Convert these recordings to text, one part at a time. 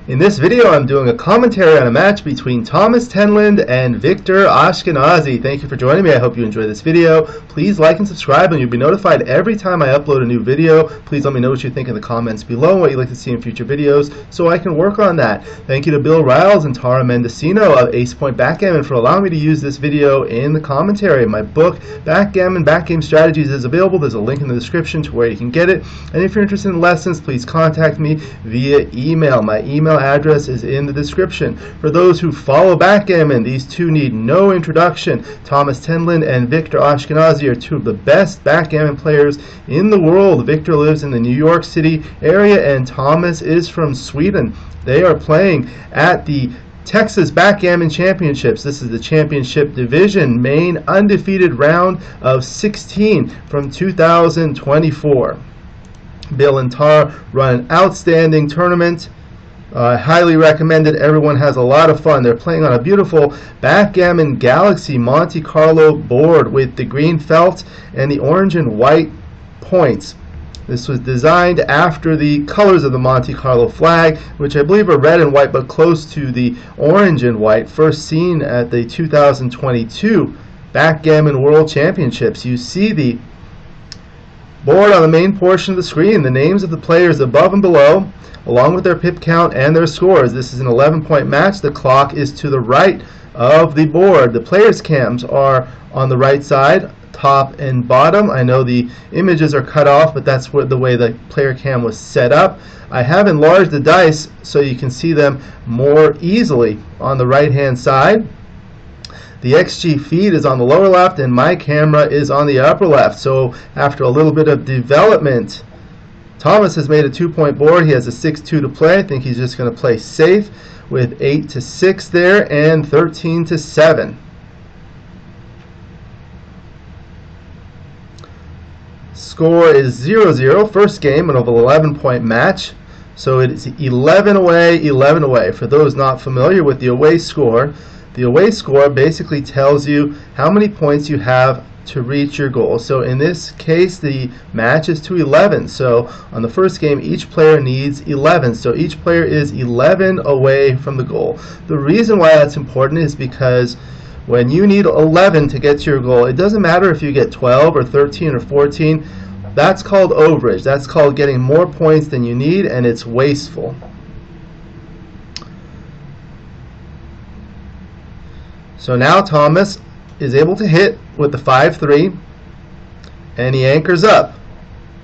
In this video, I'm doing a commentary on a match between Thomas Tenland and Victor Ashkenazi. Thank you for joining me. I hope you enjoy this video. Please like and subscribe, and you'll be notified every time I upload a new video. Please let me know what you think in the comments below and what you'd like to see in future videos so I can work on that. Thank you to Bill Riles and Tara Mendocino of Point Backgammon for allowing me to use this video in the commentary. My book, Backgammon Backgame Strategies, is available. There's a link in the description to where you can get it. And if you're interested in lessons, please contact me via email. My email address is in the description. For those who follow backgammon, these two need no introduction. Thomas Tenland and Victor Ashkenazi are two of the best backgammon players in the world. Victor lives in the New York City area and Thomas is from Sweden. They are playing at the Texas Backgammon Championships. This is the championship division, main undefeated round of 16 from 2024. Bill and Tara run an outstanding tournament. I highly recommend it. Everyone has a lot of fun. They're playing on a beautiful Backgammon Galaxy Monte Carlo board with the green felt and the orange and white points. This was designed after the colors of the Monte Carlo flag, which I believe are red and white but close to the orange and white, first seen at the 2022 Backgammon World Championships. You see the board on the main portion of the screen, the names of the players above and below, along with their pip count and their scores. This is an 11-point match. The clock is to the right of the board. The players' cams are on the right side, top and bottom. I know the images are cut off, but that's the way the player cam was set up. I have enlarged the dice so you can see them more easily on the right-hand side. The XG feed is on the lower left and my camera is on the upper left. So after a little bit of development, Thomas has made a 2-point board. He has a 6-2 to play. I think he's just going to play safe with 8-6 there and 13-7. Score is 0-0. First game of an 11-point match. So it's 11 away, 11 away. For those not familiar with the away score basically tells you how many points you have to reach your goal. So in this case, the match is to 11. So on the first game, each player needs 11. So each player is 11 away from the goal. The reason why that's important is because when you need 11 to get to your goal, it doesn't matter if you get 12 or 13 or 14. That's called overage. That's called getting more points than you need, and it's wasteful. So now Thomas is able to hit with the 5-3, and he anchors up.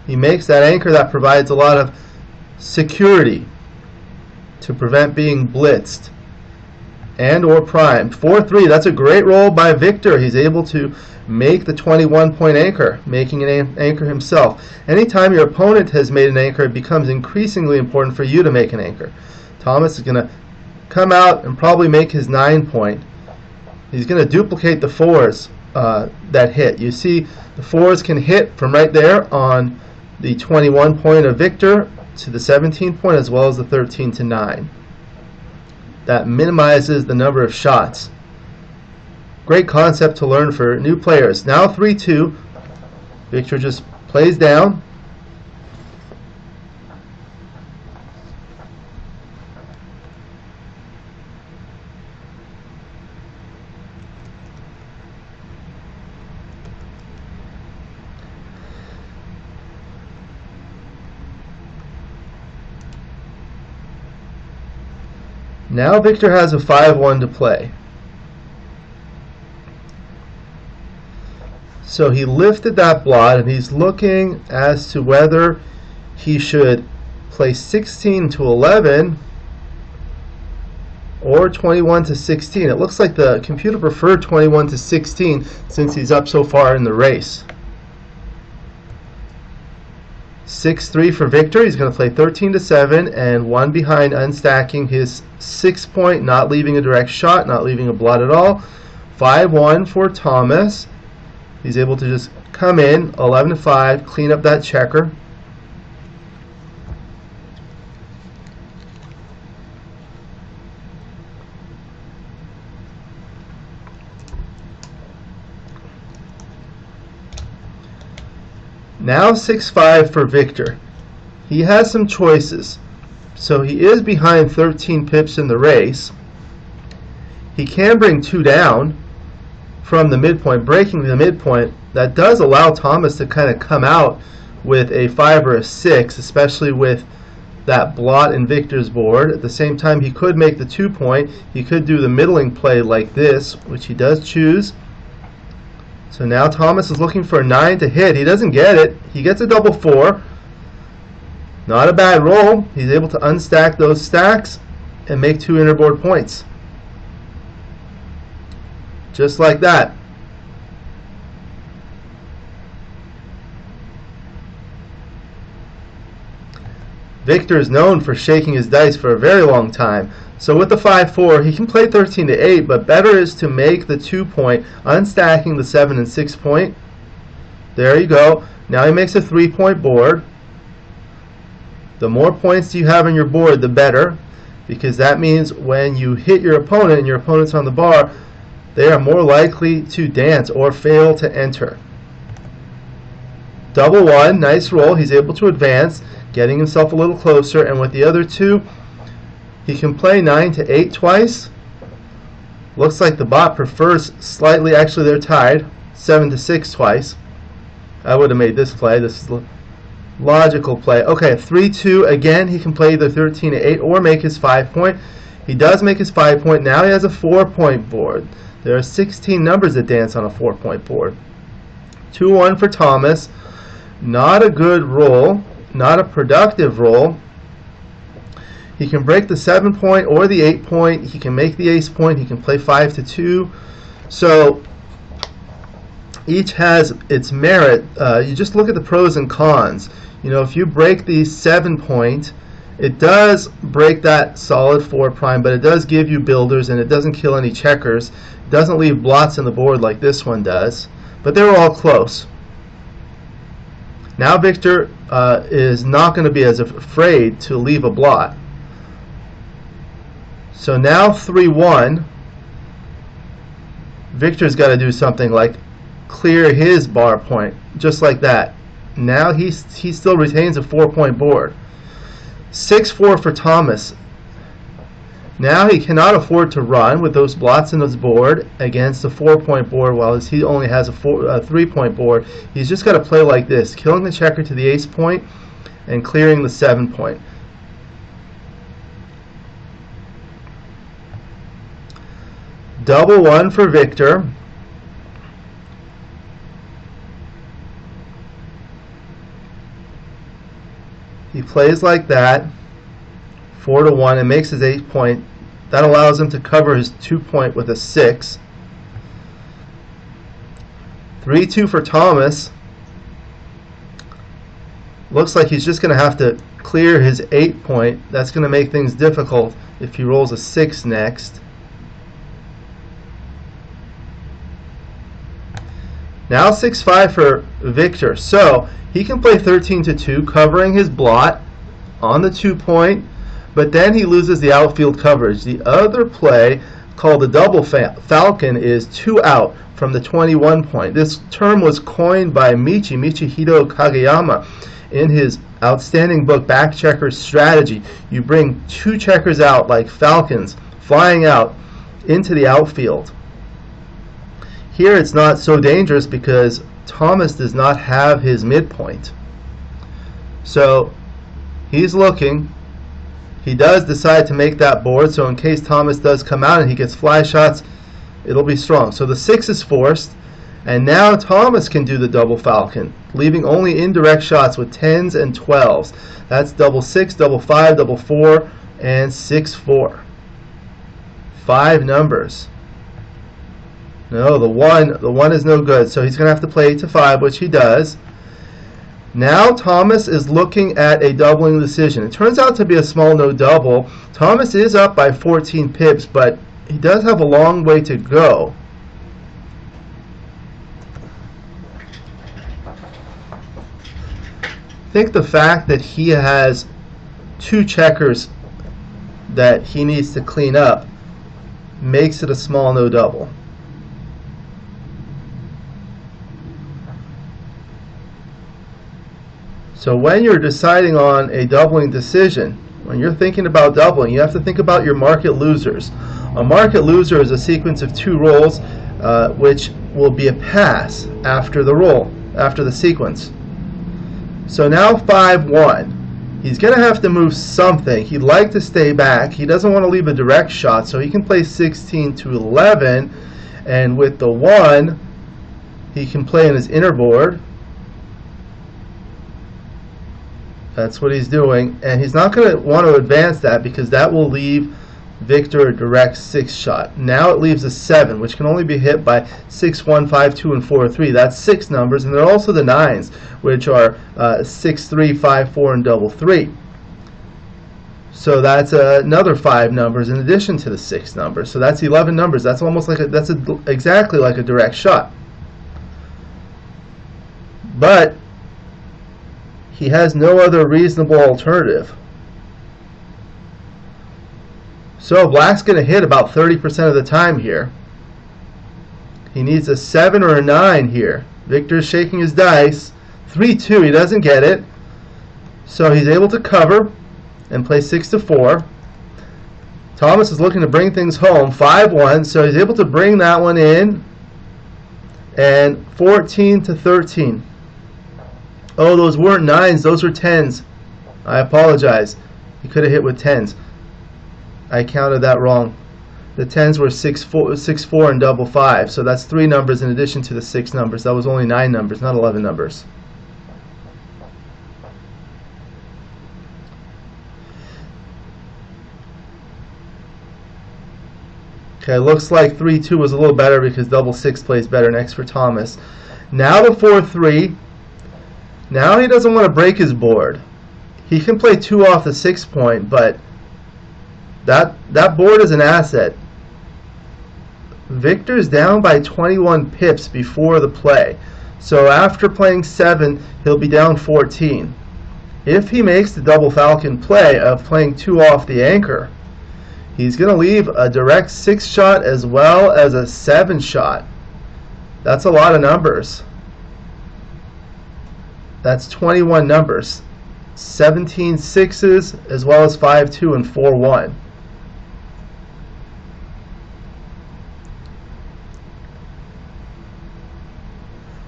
He makes that anchor that provides a lot of security to prevent being blitzed and or primed. 4-3, that's a great roll by Victor. He's able to make the 21-point anchor, making an anchor himself. Anytime your opponent has made an anchor, it becomes increasingly important for you to make an anchor. Thomas is going to come out and probably make his 9-point. He's going to duplicate the 4s that hit. You see the 4s can hit from right there on the 21-point of Victor to the 17-point as well as the 13-9. That minimizes the number of shots. Great concept to learn for new players. Now 3-2. Victor just plays down. Now Victor has a 5-1 to play. So he lifted that blot and he's looking as to whether he should play 16-11 or 21-16. It looks like the computer preferred 21-16 since he's up so far in the race. 6-3 for Victor. He's going to play 13-7 and 1 behind, unstacking his 6-point, not leaving a direct shot, not leaving a blot at all. 5-1 for Thomas. He's able to just come in 11-5, clean up that checker. Now 6-5 for Victor. He has some choices. So he is behind 13 pips in the race. He can bring 2 down from the midpoint, breaking the midpoint. That does allow Thomas to kind of come out with a 5 or a 6, especially with that blot in Victor's board. At the same time, he could make the 2-point. He could do the middling play like this, which he does choose. So now Thomas is looking for a 9 to hit. He doesn't get it. He gets a double 4. Not a bad roll. He's able to unstack those stacks and make 2 interboard points. Just like that. Victor is known for shaking his dice for a very long time. So with the 5-4, he can play 13 to 8, but better is to make the 2-point, unstacking the 7 and 6 point. There you go. Now he makes a 3-point board. The more points you have on your board, the better, because that means when you hit your opponent and your opponent's on the bar, they are more likely to dance or fail to enter. Double 1, nice roll. He's able to advance, getting himself a little closer, and with the other 2, he can play 9 to 8 twice. Looks like the bot prefers slightly, actually they're tied, 7 to 6 twice. I would have made this play. This is the logical play. Okay, 3-2, again he can play either 13 to 8 or make his 5-point. He does make his 5-point. Now he has a 4-point board. There are 16 numbers that dance on a 4-point board. 2-1 for Thomas. Not a good roll, not a productive roll. He can break the 7-point or the 8-point. He can make the ace-point. He can play 5 to 2. So each has its merit. You just look at the pros and cons. You know, if you break the 7-point, it does break that solid 4 prime, but it does give you builders and it doesn't kill any checkers. It doesn't leave blots in the board like this one does. But they were all close. Now Victor is not going to be as afraid to leave a blot. So now 3-1, Victor's got to do something like clear his bar point, just like that. Now he still retains a 4-point board. 6-4 for Thomas. Now he cannot afford to run with those blots in his board against a 4-point board, while he only has a 3-point board. He's just got to play like this, killing the checker to the ace point and clearing the 7-point. Double 1 for Victor. He plays like that, 4 to 1, and makes his 8-point. That allows him to cover his 2-point with a 6. 3-2 for Thomas. Looks like he's just going to have to clear his 8-point. That's going to make things difficult if he rolls a 6 next. Now 6-5 for Victor. So he can play 13 to 2, covering his blot on the 2-point, but then he loses the outfield coverage. The other play, called the double falcon, is 2 out from the 21-point. This term was coined by Michihiro Kageyama in his outstanding book, Back Checkers Strategy. You bring 2 checkers out like falcons, flying out into the outfield. Here it's not so dangerous because Thomas does not have his midpoint. So he's looking. He does decide to make that board, so in case Thomas does come out and he gets fly shots, it'll be strong. So the 6 is forced, and now Thomas can do the double falcon, leaving only indirect shots with 10s and 12s. That's double 6, double 5, double 4, and 6-4. 5 numbers. No, the one is no good, so he's going to have to play 8 to 5, which he does. Now Thomas is looking at a doubling decision. It turns out to be a small no double. Thomas is up by 14 pips, but he does have a long way to go. I think the fact that he has 2 checkers that he needs to clean up makes it a small no double. So when you're deciding on a doubling decision, When you're thinking about doubling, you have to think about your market losers. A market loser is a sequence of 2 rolls which will be a pass after the roll, after the sequence. So now 5-1. He's going to have to move something. He'd like to stay back. He doesn't want to leave a direct shot, so he can play 16 to 11, and with the 1, he can play in his inner board. That's what he's doing, and he's not going to want to advance that because that will leave Victor a direct 6 shot. Now it leaves a 7, which can only be hit by 6, 1, 5, 2, and 4, 3. That's 6 numbers, and there are also the 9s, which are 6, 3, 5, 4, and double 3. So that's another 5 numbers in addition to the 6 numbers. So that's 11 numbers. That's almost like exactly like a direct shot. But he has no other reasonable alternative. So Black's going to hit about 30% of the time here. He needs a 7 or a 9 here. Victor's shaking his dice. 3-2, he doesn't get it. So he's able to cover and play 6 to 4. Thomas is looking to bring things home. 5-1, so he's able to bring that one in. And 14 to 13. Oh, those weren't 9s, those were 10s. I apologize. He could have hit with 10s. I counted that wrong. The 10s were 6, 4, and double 5. So that's 3 numbers in addition to the 6 numbers. That was only 9 numbers, not 11 numbers. Okay, looks like 3-2 was a little better because double 6 plays better next for Thomas. Now the 4-3. Now he doesn't want to break his board. He can play 2 off the 6 point, but that board is an asset. Victor's down by 21 pips before the play. So after playing 7, he'll be down 14. If he makes the double falcon play of playing 2 off the anchor, he's going to leave a direct 6 shot as well as a 7 shot. That's a lot of numbers. That's 21 numbers. 17 6s as well as 5-2 and 4-1.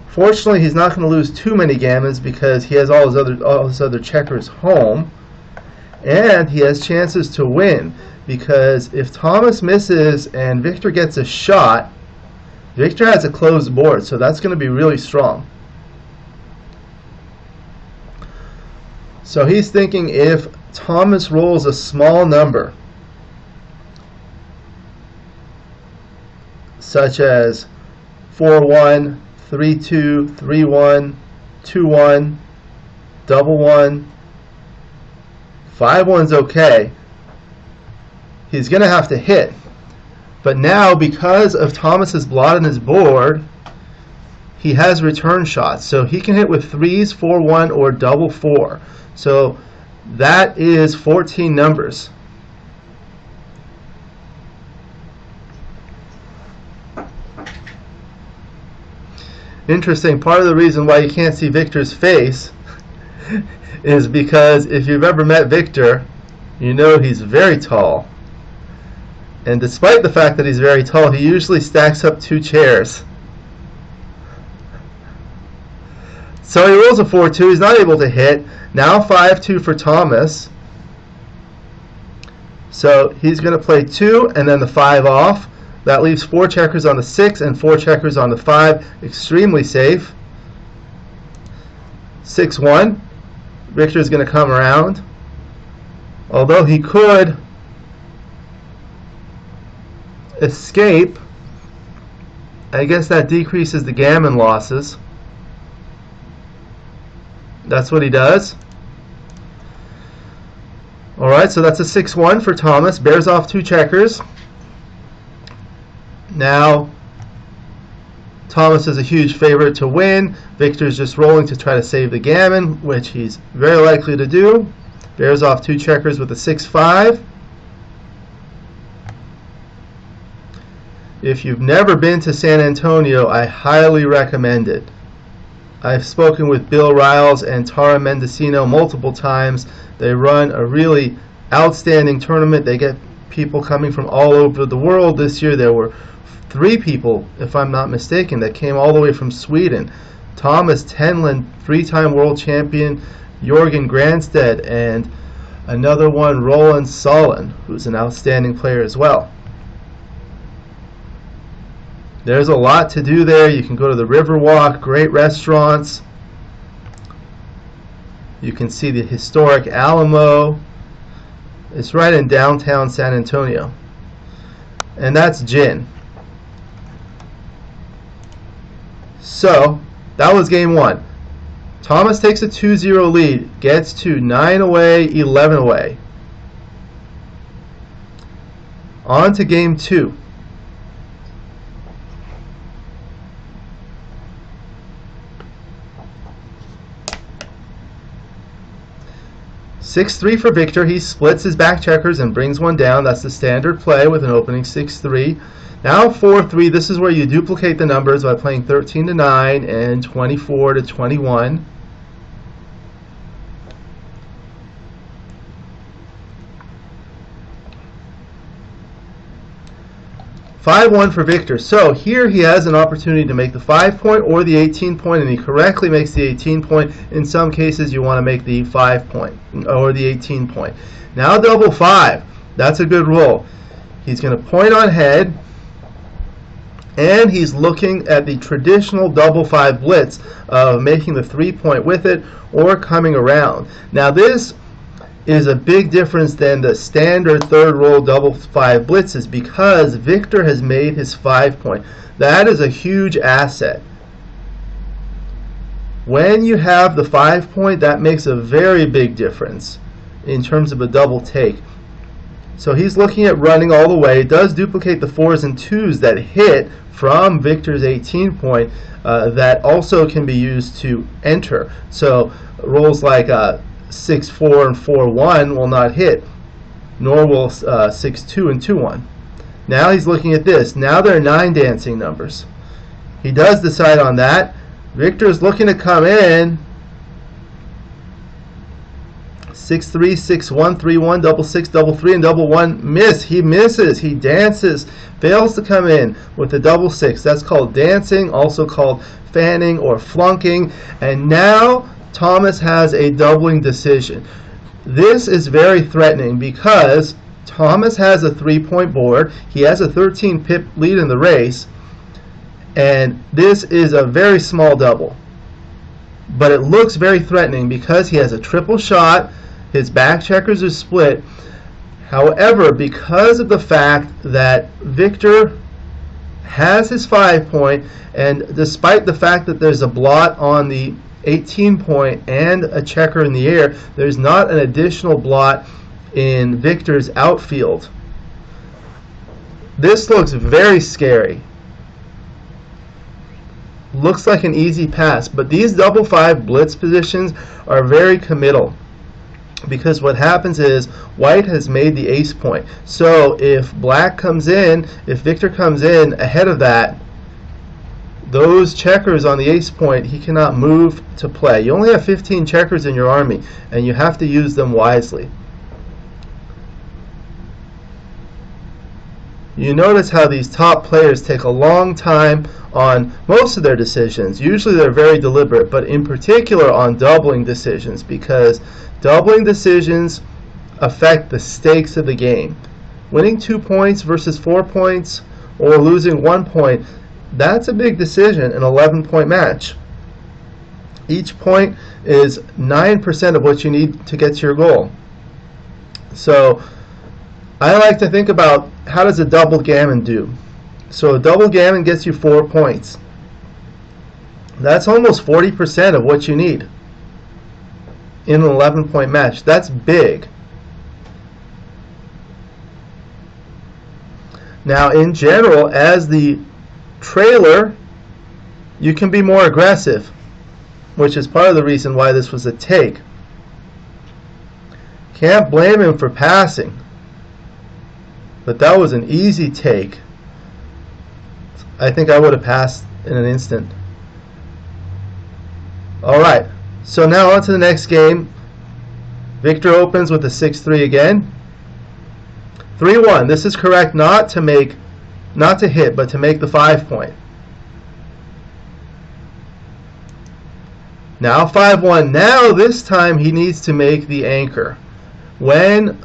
Fortunately, he's not going to lose too many gammons because he has all his other checkers home, and he has chances to win because if Thomas misses and Victor gets a shot, Victor has a closed board, so that's going to be really strong. So he's thinking if Thomas rolls a small number, such as 4-1, 3-2, 3-1, 2-1, double 1, 5-1's okay. He's going to have to hit. But now, because of Thomas's blot on his board, he has return shots. So he can hit with 3s, 4-1, or double 4. So that is 14 numbers. Interesting, part of the reason why you can't see Victor's face is because if you've ever met Victor, you know he's very tall. And despite the fact that he's very tall, he usually stacks up 2 chairs. So he rolls a 4-2, he's not able to hit. Now 5-2 for Thomas. So he's going to play 2 and then the 5 off. That leaves 4 checkers on the 6 and 4 checkers on the 5. Extremely safe. 6-1. Victor's going to come around. Although he could escape, I guess that decreases the gammon losses. That's what he does. Alright, so that's a 6-1 for Thomas. Bears off 2 checkers. Now, Thomas is a huge favorite to win. Victor's just rolling to try to save the gammon, which he's very likely to do. Bears off 2 checkers with a 6-5. If you've never been to San Antonio, I highly recommend it. I've spoken with Bill Riles and Tara Mendocino multiple times. They run a really outstanding tournament. They get people coming from all over the world. This year there were 3 people, if I'm not mistaken, that came all the way from Sweden. Thomas Tenland, 3-time world champion, Jörgen Granstedt, and another one, Roland Solon, who's an outstanding player as well. There's a lot to do there. You can go to the Riverwalk, great restaurants. You can see the historic Alamo. It's right in downtown San Antonio. And that's gin. So, that was game 1. Thomas takes a 2-0 lead, gets to 9 away, 11 away. On to game 2. (6-3) for Victor. He splits his back checkers and brings one down. That's the standard play with an opening 6-3. Now 4-3. This is where you duplicate the numbers by playing 13-9 and 24-21. (5-1) for Victor. So here he has an opportunity to make the 5-point or the 18-point, and he correctly makes the 18-point. In some cases, you want to make the 5-point or the 18-point. Now double 5. That's a good roll. He's going to point on head, and he's looking at the traditional double 5 blitz of making the 3-point with it or coming around. Now this is a big difference than the standard third roll double 5 blitzes, because Victor has made his 5-point. That is a huge asset. When you have the 5-point, that makes a very big difference in terms of a double take. So he's looking at running all the way. It does duplicate the 4s and 2s that hit from Victor's 18-point that also can be used to enter. So rolls like 6-4 and 4-1 will not hit, nor will 6-2 and 2-1. Now he's looking at this. Now there are 9 dancing numbers. He does decide on that. Victor's looking to come in. 6-3, 6-1, 3-1, double 6, double 3, and double 1. Miss. He misses. He dances. Fails to come in with the double 6. That's called dancing, also called fanning or flunking. And now Thomas has a doubling decision. This is very threatening because Thomas has a 3-point board. He has a 13-pip lead in the race, and this is a very small double. But it looks very threatening because he has a triple shot. His back checkers are split. However, because of the fact that Victor has his 5-point, and despite the fact that there's a blot on the 18-point and a checker in the air, there's not an additional blot in Victor's outfield. This looks very scary. Looks like an easy pass, but these double 5 blitz positions are very committal, because what happens is white has made the ace point. So if black comes in, if Victor comes in ahead of that, those checkers on the ace point, he cannot move to play. You only have 15 checkers in your army, and you have to use them wisely. You notice how these top players take a long time on most of their decisions. Usually they're very deliberate, but in particular on doubling decisions, because doubling decisions affect the stakes of the game. Winning 2 points versus 4 points, or losing 1 point, that's a big decision in an 11-point match. Each point is 9% of what you need to get to your goal. So I like to think about, how does a double gammon do? So a double gammon gets you 4 points. That's almost 40% of what you need in an 11-point match. That's big. Now in general, as the trailer, you can be more aggressive, which is part of the reason why this was a take. Can't blame him for passing, but that was an easy take. I think I would have passed in an instant. Alright, so now on to the next game. Victor opens with a 6-3 again. 3-1. This is correct, not to hit, but to make the 5 point. Now 5-1. Now this time he needs to make the anchor. When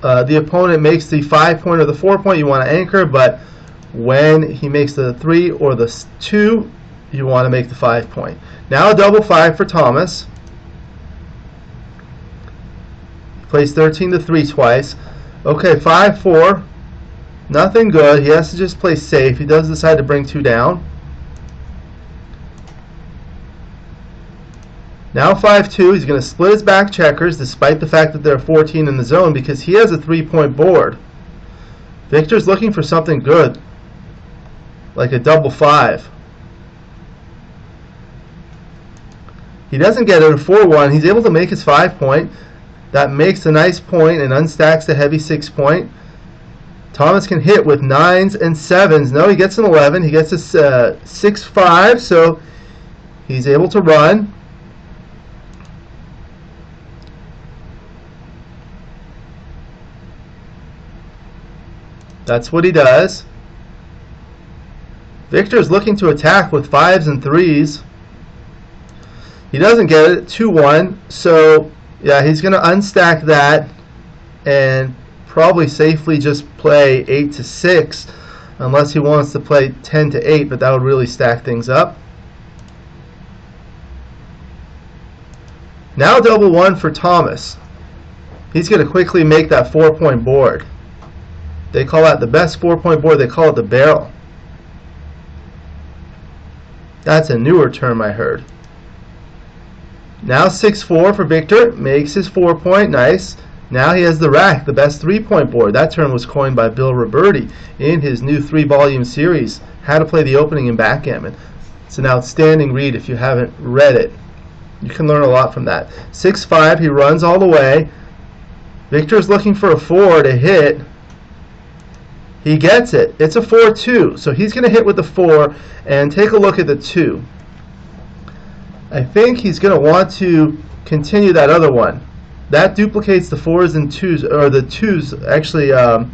the opponent makes the 5 point or the 4 point, you want to anchor, but when he makes the 3 or the 2, you want to make the 5 point. Now a double 5 for Thomas. Plays 13-3 twice. Okay, 5-4. Nothing good. He has to just play safe. He does decide to bring 2 down. Now 5-2. He's going to split his back checkers despite the fact that there are 14 in the zone because he has a 3-point board. Victor's looking for something good, like a double 5. He doesn't get it, a 4-1. He's able to make his 5 point. That makes a nice point and unstacks the heavy 6 point. Thomas can hit with 9s and 7s. No, he gets an 11. He gets a 6-5, so he's able to run. That's what he does. Victor's looking to attack with 5s and 3s. He doesn't get it, 2-1, so yeah, he's going to unstack that and probably safely just play 8-6 unless he wants to play 10-8, but that would really stack things up. Now double 1 for Thomas. He's going to quickly make that 4-point board. They call that the best 4-point board. They call it the barrel. That's a newer term I heard. Now 6-4 for Victor. Makes his 4-point. Nice. Now he has the rack, the best 3-point board. That term was coined by Bill Roberti in his new 3-volume series, How to Play the Opening in Backgammon. It's an outstanding read if you haven't read it. You can learn a lot from that. 6-5. He runs all the way. Victor's looking for a 4 to hit. He gets it. It's a 4-2. So he's going to hit with the 4 and take a look at the 2. I think he's going to want to continue that other one. That duplicates the 4s and 2s, or the 2s, actually the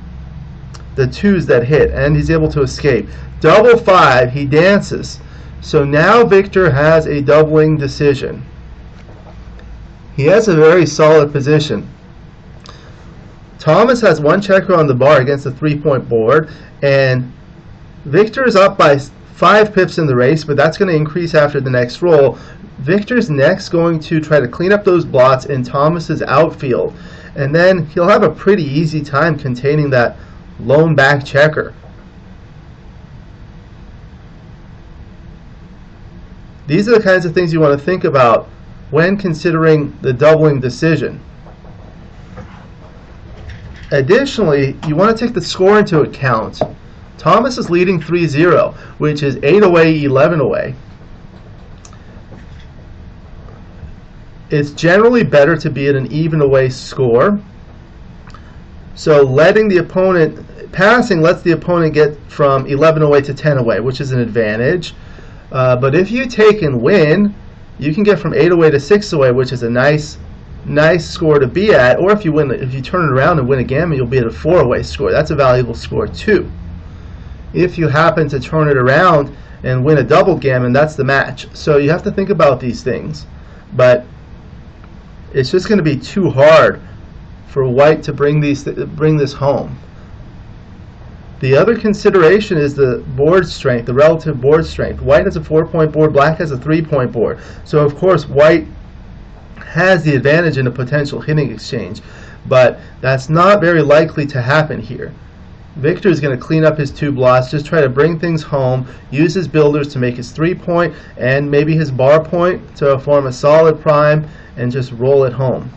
2s that hit, and he's able to escape. Double 5, he dances. So now Victor has a doubling decision. He has a very solid position. Thomas has 1 checker on the bar against a 3-point board, and Victor is up by 5 pips in the race, but that's going to increase after the next roll. Victor's next going to try to clean up those blots in Thomas's outfield, and then he'll have a pretty easy time containing that lone back checker. These are the kinds of things you want to think about when considering the doubling decision. Additionally, you want to take the score into account. Thomas is leading 3-0, which is 8 away, 11 away. It's generally better to be at an even away score. So letting the opponent, passing lets the opponent get from 11 away to 10 away, which is an advantage. But if you take and win, you can get from 8 away to 6 away, which is a nice score to be at. Or if you turn it around and win a gammon, you'll be at a 4-away score. That's a valuable score too. If you happen to turn it around and win a double gammon, that's the match. So you have to think about these things. But it's just going to be too hard for white to bring this home. The other consideration is the board strength, the relative board strength. White has a 4-point board, black has a 3-point board. So of course white has the advantage in a potential hitting exchange, but that's not very likely to happen here. Victor is going to clean up his 2 blots, just try to bring things home, use his builders to make his 3-point and maybe his bar point to form a solid prime and just roll it home.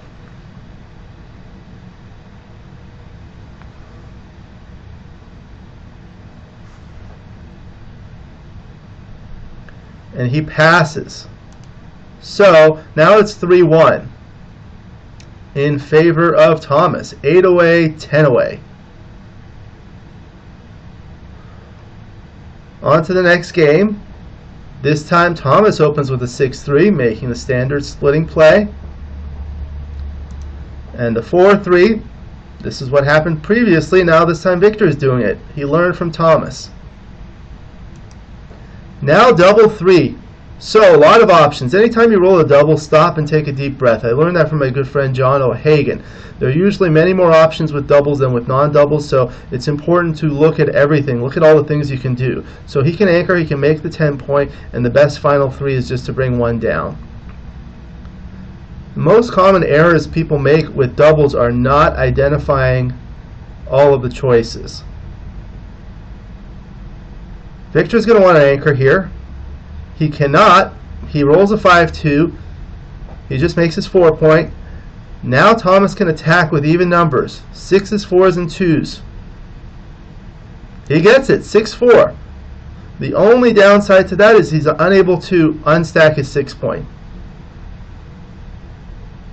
And he passes. So now it's 3-1 in favor of Thomas. 8 away, 10 away. On to the next game. This time Thomas opens with a 6-3, making the standard splitting play. And the 4-3. This is what happened previously. Now this time Victor is doing it. He learned from Thomas. Now double 3. So a lot of options. Anytime you roll a double, stop and take a deep breath. I learned that from my good friend John O'Hagan. There are usually many more options with doubles than with non-doubles, so it's important to look at everything. Look at all the things you can do. So he can anchor, he can make the 10-point, and the best final 3 is just to bring 1 down. The most common errors people make with doubles are not identifying all of the choices. Victor's going to want to anchor here. He cannot. He rolls a 5-2. He just makes his 4-point. Now Thomas can attack with even numbers. 6s, 4s, and 2s. He gets it. 6-4. The only downside to that is he's unable to unstack his 6-point.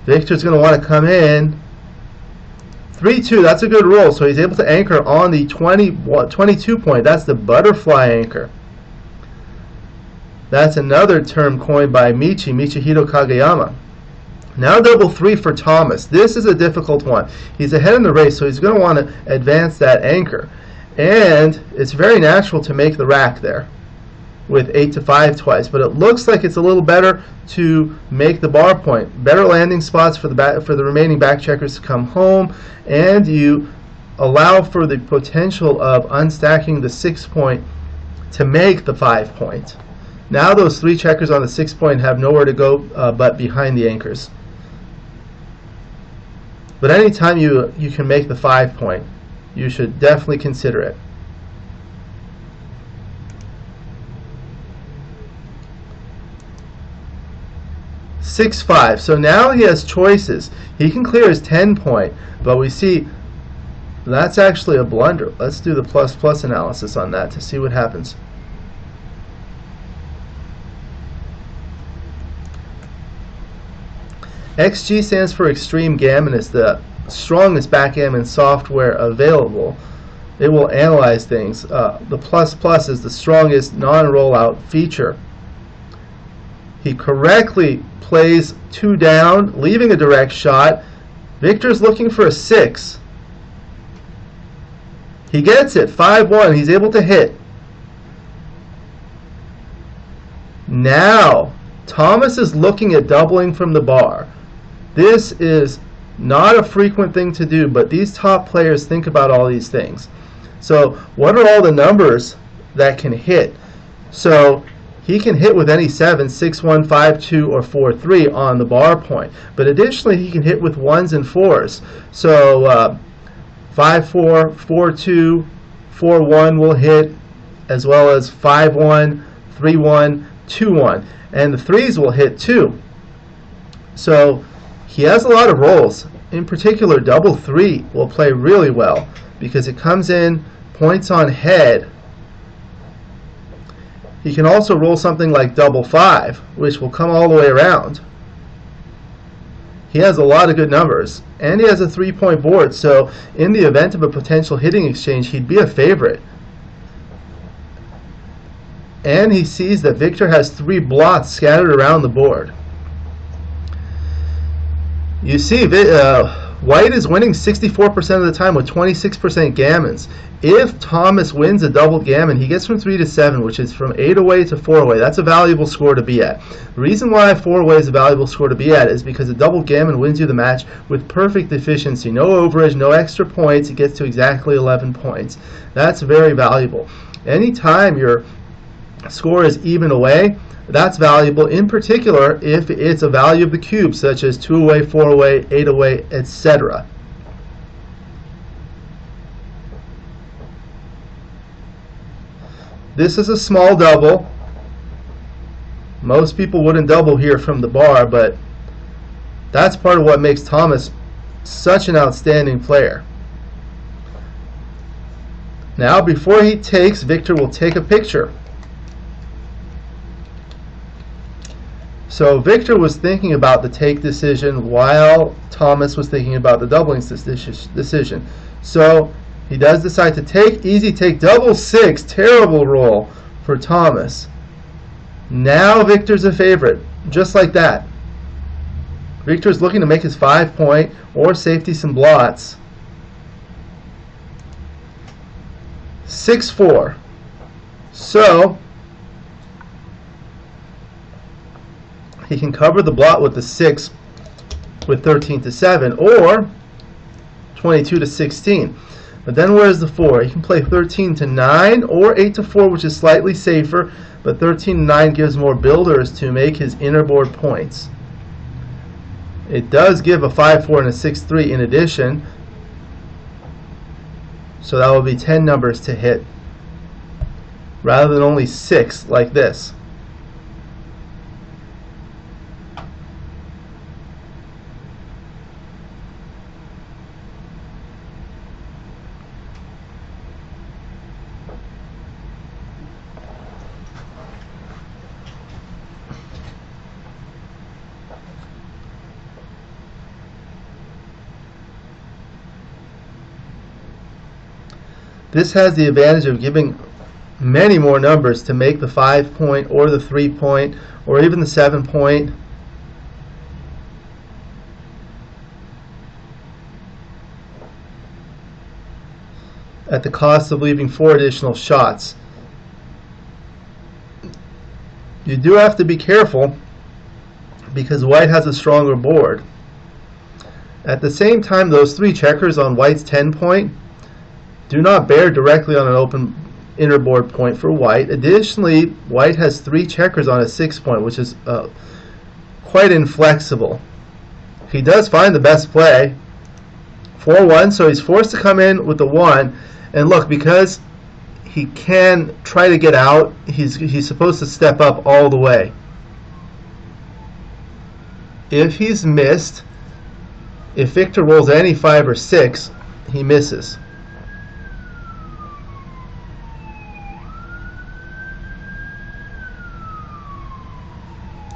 Victor's going to want to come in. 3-2. That's a good roll. So he's able to anchor on the 22-point. That's the butterfly anchor. That's another term coined by Michihiro Kageyama. Now double 3 for Thomas. This is a difficult one. He's ahead in the race, so he's going to want to advance that anchor. And it's very natural to make the rack there with 8-5 twice, but it looks like it's a little better to make the bar point. Better landing spots for the remaining back checkers to come home, and you allow for the potential of unstacking the 6-point to make the 5-point. Now those 3 checkers on the 6-point have nowhere to go but behind the anchors. But anytime you can make the 5-point, you should definitely consider it. (6-5). So now he has choices. He can clear his 10-point, but we see that's actually a blunder. Let's do the plus analysis on that to see what happens. XG stands for Extreme Gammon. It's the strongest backgammon software available. It will analyze things. The plus is the strongest non-rollout feature. He correctly plays 2 down, leaving a direct shot. Victor's looking for a 6. He gets it, 5-1. He's able to hit. Now, Thomas is looking at doubling from the bar. This is not a frequent thing to do, but these top players think about all these things. So what are all the numbers that can hit? So he can hit with any 7, 6-1, 5-2, or 4-3 on the bar point. But additionally, he can hit with 1s and 4s. So 5-4, 4-2, 4-1 will hit, as well as 5-1, 3-1, 2-1. And the 3s will hit too. So he has a lot of rolls. In particular, double 3 will play really well because it comes in points on head. He can also roll something like double 5, which will come all the way around. He has a lot of good numbers, and he has a 3-point board, so in the event of a potential hitting exchange, he'd be a favorite. And he sees that Victor has 3 blots scattered around the board. You see, White is winning 64% of the time with 26% gammons. If Thomas wins a double gammon, he gets from 3 to 7, which is from 8 away to 4 away. That's a valuable score to be at. The reason why 4 away is a valuable score to be at is because a double gammon wins you the match with perfect efficiency. No overage, no extra points. It gets to exactly 11 points. That's very valuable. Anytime your score is even away, that's valuable, in particular if it's a value of the cube, such as 2 away, 4 away, 8 away, etc. This is a small double. Most people wouldn't double here from the bar, but that's part of what makes Thomas such an outstanding player. Now, before he takes, Victor will take a picture. So Victor was thinking about the take decision while Thomas was thinking about the doubling decision. So he does decide to take. Easy take, double 6. Terrible roll for Thomas. Now Victor's a favorite, just like that. Victor's looking to make his 5-point or safety some blots. 6-4. So he can cover the blot with the 6 with 13-7 or 22-16. But then where's the 4? He can play 13-9 or 8-4, which is slightly safer, but 13-9 gives more builders to make his inner board points. It does give a 5-4 and a 6-3 in addition, so that will be 10 numbers to hit rather than only 6 like this. This has the advantage of giving many more numbers to make the 5-point or the 3-point or even the 7-point. At the cost of leaving 4 additional shots. You do have to be careful because white has a stronger board. At the same time, those 3 checkers on white's 10-point do not bear directly on an open inner board point for white. Additionally, white has 3 checkers on a 6-point, which is quite inflexible. He does find the best play, 4-1, so he's forced to come in with the 1. And look, because he can try to get out, he's supposed to step up all the way. If he's missed, if Victor rolls any 5 or 6, he misses.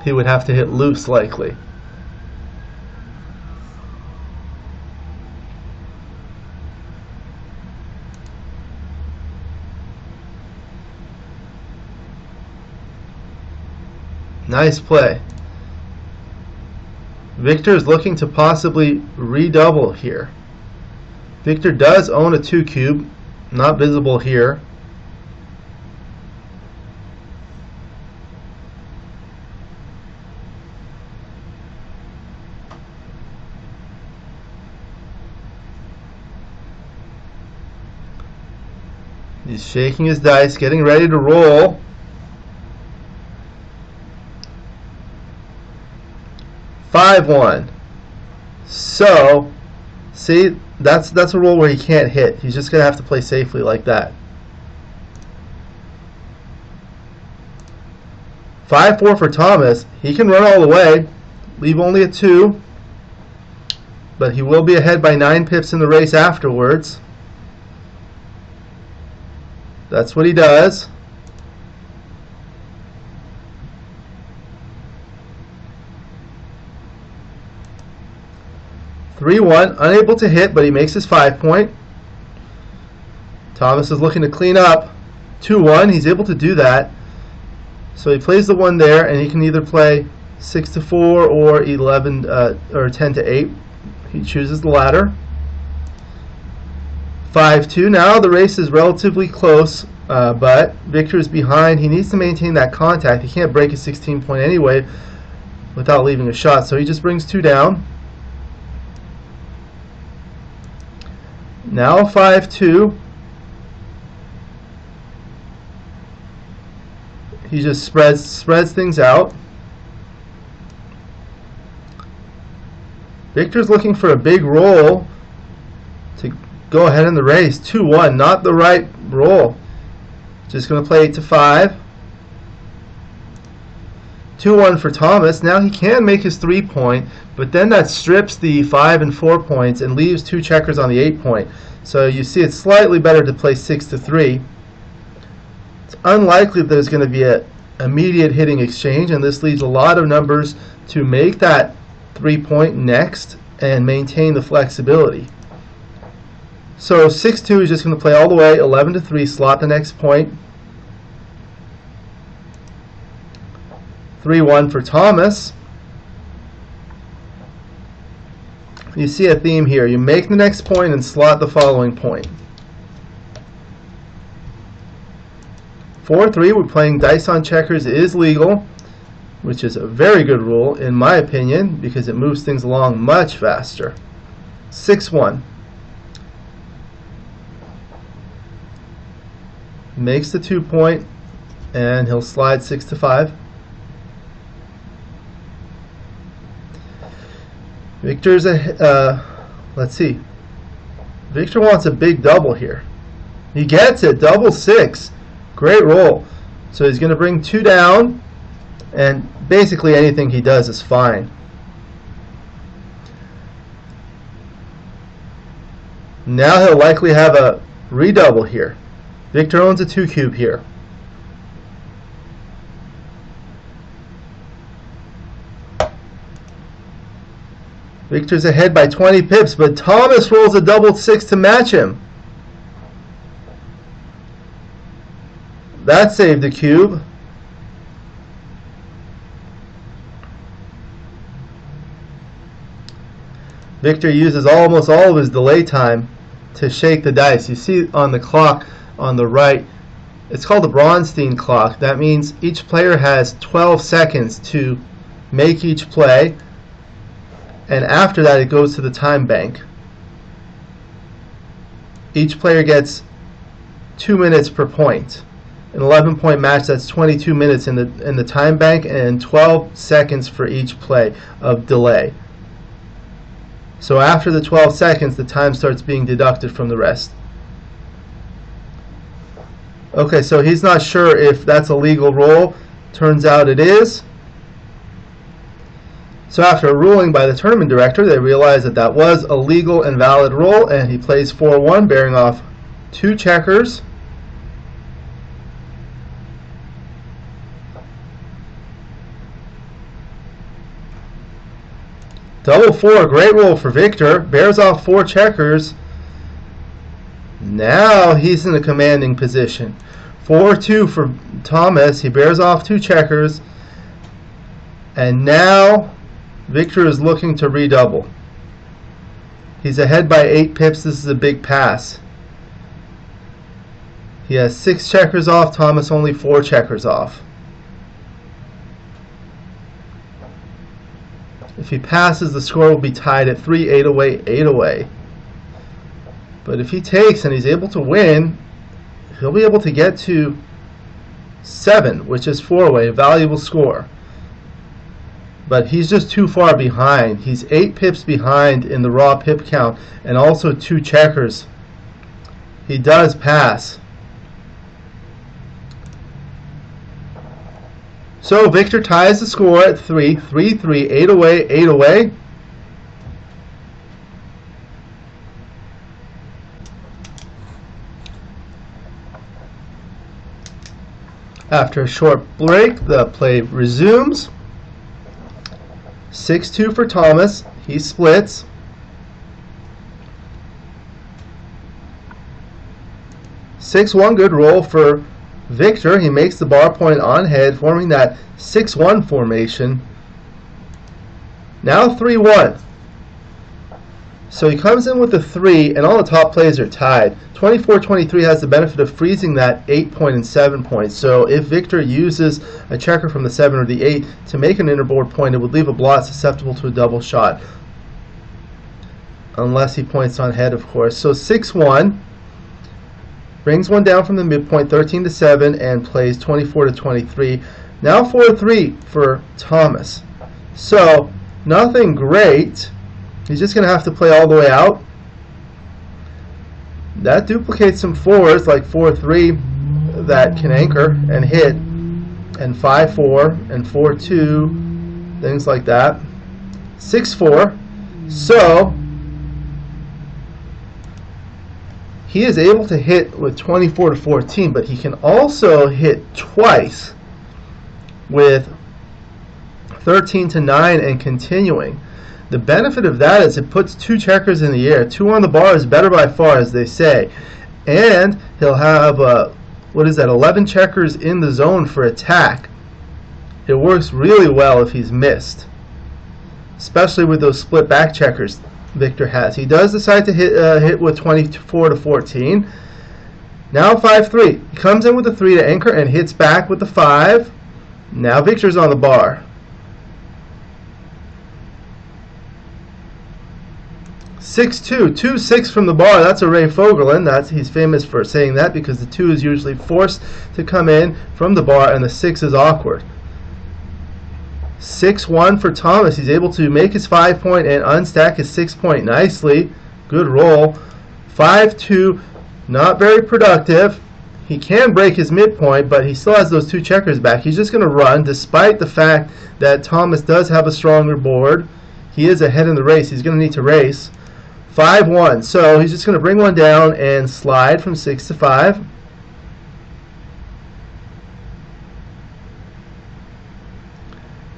He would have to hit loose likely. Nice play. Victor is looking to possibly redouble here. Victor does own a 2 cube, not visible here. He's shaking his dice, getting ready to roll. $5-1. So, see, that's a roll where he can't hit. He's just gonna have to play safely like that. 5-4 for Thomas. He can run all the way, leave only a 2, but he will be ahead by 9 pips in the race afterwards. That's what he does. $3-1, unable to hit, but he makes his 5-point. Thomas is looking to clean up. 2-1, he's able to do that. So he plays the 1 there, and he can either play 6-4 or 11 or 10-8. He chooses the latter. 5-2. Now the race is relatively close, but Victor is behind. He needs to maintain that contact. He can't break a 16-point anyway without leaving a shot, so he just brings 2 down. Now 5-2. He just spreads things out. Victor's looking for a big roll to go ahead in the race. 2-1, not the right roll. Just going to play 8-5. 2-1 for Thomas. Now he can make his 3-point, but then that strips the 5 and 4 points and leaves 2 checkers on the 8-point. So you see it's slightly better to play 6-3. It's unlikely that there's going to be an immediate hitting exchange, and this leaves a lot of numbers to make that 3-point next and maintain the flexibility. So 6-2 is just going to play all the way, 11-3, slot the next point. 3-1 for Thomas. You see a theme here. You make the next point and slot the following point. 4-3, we're playing dice on checkers is legal, which is a very good rule in my opinion because it moves things along much faster. 6-1. Makes the 2-point, and he'll slide 6-5. Victor's let's see. Victor wants a big double here. He gets it, double 6. Great roll. So he's going to bring 2 down, and basically anything he does is fine. Now he'll likely have a redouble here. Victor owns a 2 cube here. Victor's ahead by 20 pips, but Thomas rolls a double 6 to match him. That saved the cube. Victor uses almost all of his delay time to shake the dice. You see on the clock on the right, it's called the Bronstein clock. That means each player has 12 seconds to make each play, and after that it goes to the time bank. Each player gets 2 minutes per point. An 11-point match, that's 22 minutes in the time bank and 12 seconds for each play of delay. So after the 12 seconds, the time starts being deducted from the rest. Okay, so he's not sure if that's a legal roll. Turns out it is. So after a ruling by the tournament director, they realized that that was a legal and valid roll, and he plays 4-1, bearing off 2 checkers. Double 4, great roll for Victor, bears off 4 checkers. Now he's in a commanding position. 4-2 for Thomas, he bears off 2 checkers. And now Victor is looking to redouble. He's ahead by 8 pips, this is a big pass. He has 6 checkers off, Thomas only 4 checkers off. If he passes, the score will be tied at 3, 8 away, 8 away. But if he takes and he's able to win, he'll be able to get to 7, which is 4 away, a valuable score. But he's just too far behind. He's 8 pips behind in the raw pip count and also 2 checkers. He does pass. So Victor ties the score at 3, 3, 3, 8 away, 8 away. After a short break, the play resumes. 6-2 for Thomas. He splits. Six-1, good roll for Victor. He makes the bar point on head, forming that 6-1 formation. Now 3-1. So he comes in with a 3, and all the top plays are tied. 24-23 has the benefit of freezing that 8-point and 7-point. So if Victor uses a checker from the 7 or the 8 to make an interboard point, it would leave a blot susceptible to a double shot. Unless he points on head, of course. So 6-1. Brings one down from the midpoint, 13-7, and plays 24-23. Now 4-3 for Thomas. So nothing great. He's just going to have to play all the way out. That duplicates some 4s, like 4-3 that can anchor and hit, and 5-4 and 4-2, things like that. 6-4. So he is able to hit with 24-14, but he can also hit twice with 13-9 and continuing. The benefit of that is it puts 2 checkers in the air. 2 on the bar is better by far, as they say. And he'll have, 11 checkers in the zone for attack. It works really well if he's missed, especially with those split back checkers Victor has. He does decide to hit with 24-14. Now 5-3. He comes in with the 3 to anchor and hits back with the 5. Now Victor's on the bar. 6-2. 2-6 from the bar. That's a Ray Fogerland. He's famous for saying that because the 2 is usually forced to come in from the bar and the 6 is awkward. 6-1 for Thomas. He's able to make his 5-point and unstack his 6-point nicely. Good roll. 5-2. Not very productive. He can break his midpoint, but he still has those 2 checkers back. He's just going to run despite the fact that Thomas does have a stronger board. He is ahead in the race. He's going to need to race. 5-1. So he's just going to bring one down and slide from 6 to 5.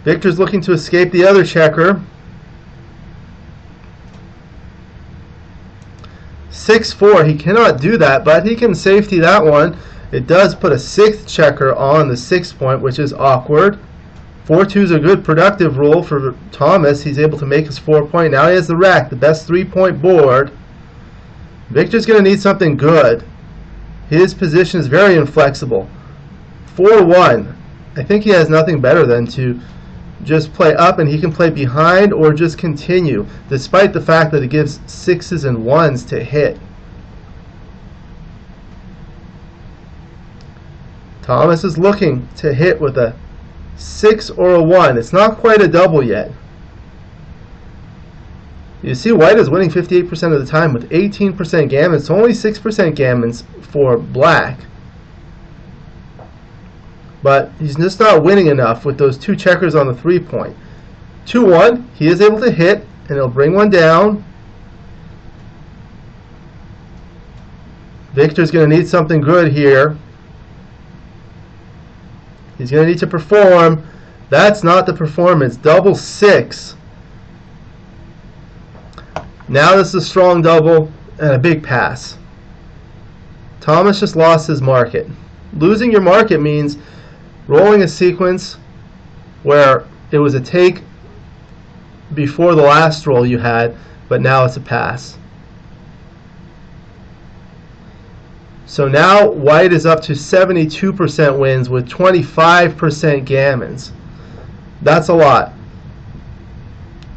Victor's looking to escape the other checker. 6-4. He cannot do that, but he can safety that one. It does put a 6th checker on the 6th point, which is awkward. 4-2 is a good productive roll for Thomas. He's able to make his 4-point. Now he has the rack, the best 3-point board. Victor's going to need something good. His position is very inflexible. 4-1. I think he has nothing better than to just play up, and he can play behind or just continue, despite the fact that it gives 6s and 1s to hit. Thomas is looking to hit with a 6 or a 1. It's not quite a double yet. You see White is winning 58% of the time with 18% gammons. So only 6% gammons for Black. But he's just not winning enough with those 2 checkers on the 3-point. 2-1. He is able to hit, and he'll bring one down. Victor's going to need something good here. He's going to need to perform. That's not the performance. Double 6. Now this is a strong double and a big pass. Thomas just lost his market. Losing your market means rolling a sequence where it was a take before the last roll you had, but now it's a pass. So now White is up to 72% wins with 25% gammons. That's a lot.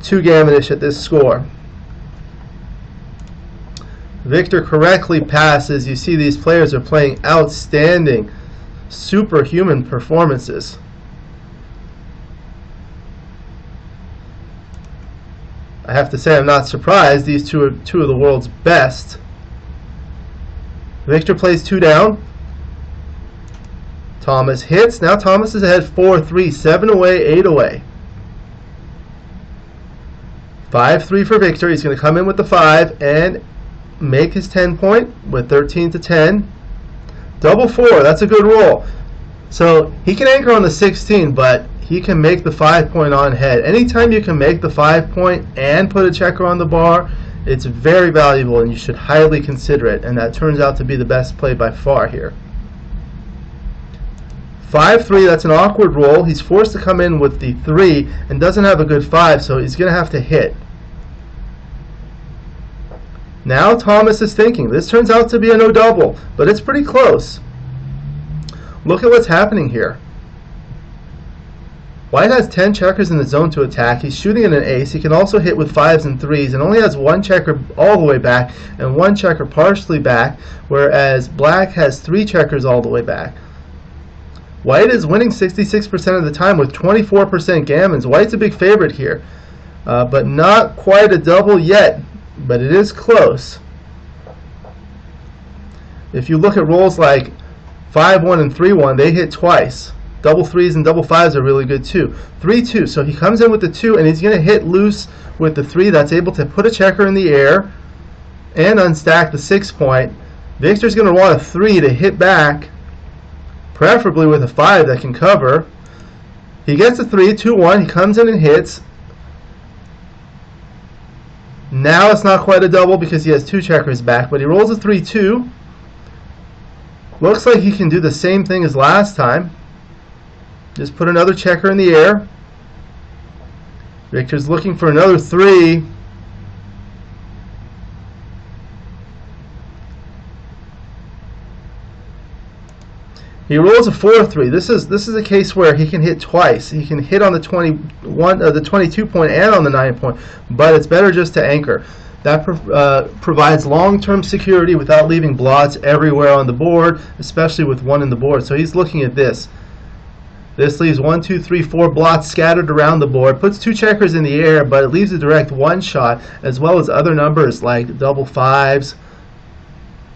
2 gammonish at this score. Victor correctly passes. You see these players are playing outstanding, superhuman performances. I have to say I'm not surprised. These two are 2 of the world's best. Victor plays 2 down. Thomas hits. Now Thomas is ahead 4-3, 7 away, 8 away. 5-3 for Victor. He's going to come in with the 5 and make his 10-point with 13-10. Double 4. That's a good roll. So he can anchor on the 16, but he can make the 5-point on head. Anytime you can make the 5-point and put a checker on the bar, it's very valuable, and you should highly consider it, and that turns out to be the best play by far here. 5-3, that's an awkward roll. He's forced to come in with the 3 and doesn't have a good 5, so he's going to have to hit. Now Thomas is thinking. This turns out to be a no double, but it's pretty close. Look at what's happening here. White has 10 checkers in the zone to attack. He's shooting at an ace. He can also hit with 5s and 3s and only has 1 checker all the way back and 1 checker partially back, whereas Black has 3 checkers all the way back. White is winning 66% of the time with 24% gammons. White's a big favorite here, but not quite a double yet, but it is close. If you look at rolls like 5-1 and 3-1, they hit twice. Double 3s and double 5s are really good too. 3-2, so he comes in with the 2 and he's going to hit loose with the 3 that's able to put a checker in the air and unstack the 6-point. Victor's going to want a 3 to hit back, preferably with a 5 that can cover. He gets a 3, 2-1, he comes in and hits. Now it's not quite a double because he has 2 checkers back, but he rolls a 3-2. Looks like he can do the same thing as last time. Just put another checker in the air. Victor's looking for another 3. He rolls a 4-3. This is a case where he can hit twice. He can hit on the 22 point and on the 9 point, but it's better just to anchor. That provides long-term security without leaving blots everywhere on the board, especially with one in the board. So he's looking at this. This leaves 1, 2, 3, 4 blots scattered around the board, puts 2 checkers in the air, but it leaves a direct 1 shot, as well as other numbers like double 5s.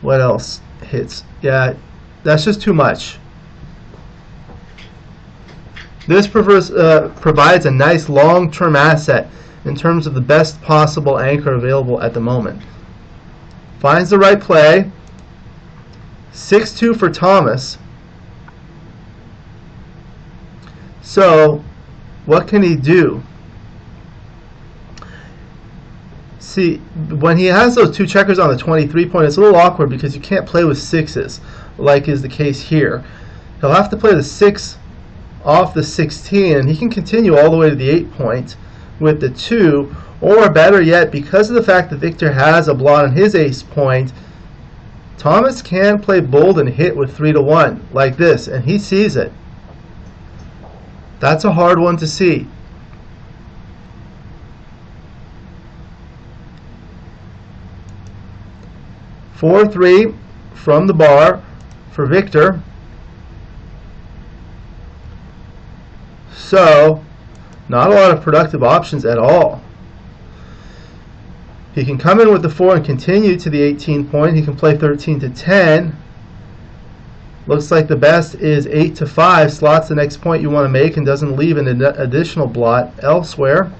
What else hits? Yeah, that's just too much. This provides a nice long-term asset in terms of the best possible anchor available at the moment. Finds the right play. 6-2 for Thomas. So, what can he do? See, when he has those 2 checkers on the 23 point, it's a little awkward because you can't play with 6s, like is the case here. He'll have to play the 6 off the 16, and he can continue all the way to the 8 point with the 2, or better yet, because of the fact that Victor has a blot on his ace point, Thomas can play bold and hit with 3-1 like this, and he sees it. That's a hard one to see. Four, 3 from the bar for Victor. So, not a lot of productive options at all. He can come in with the 4 and continue to the 18 point. He can play 13 to 10. Looks like the best is 8 to 5. Slots the next point you want to make and doesn't leave an additional blot elsewhere.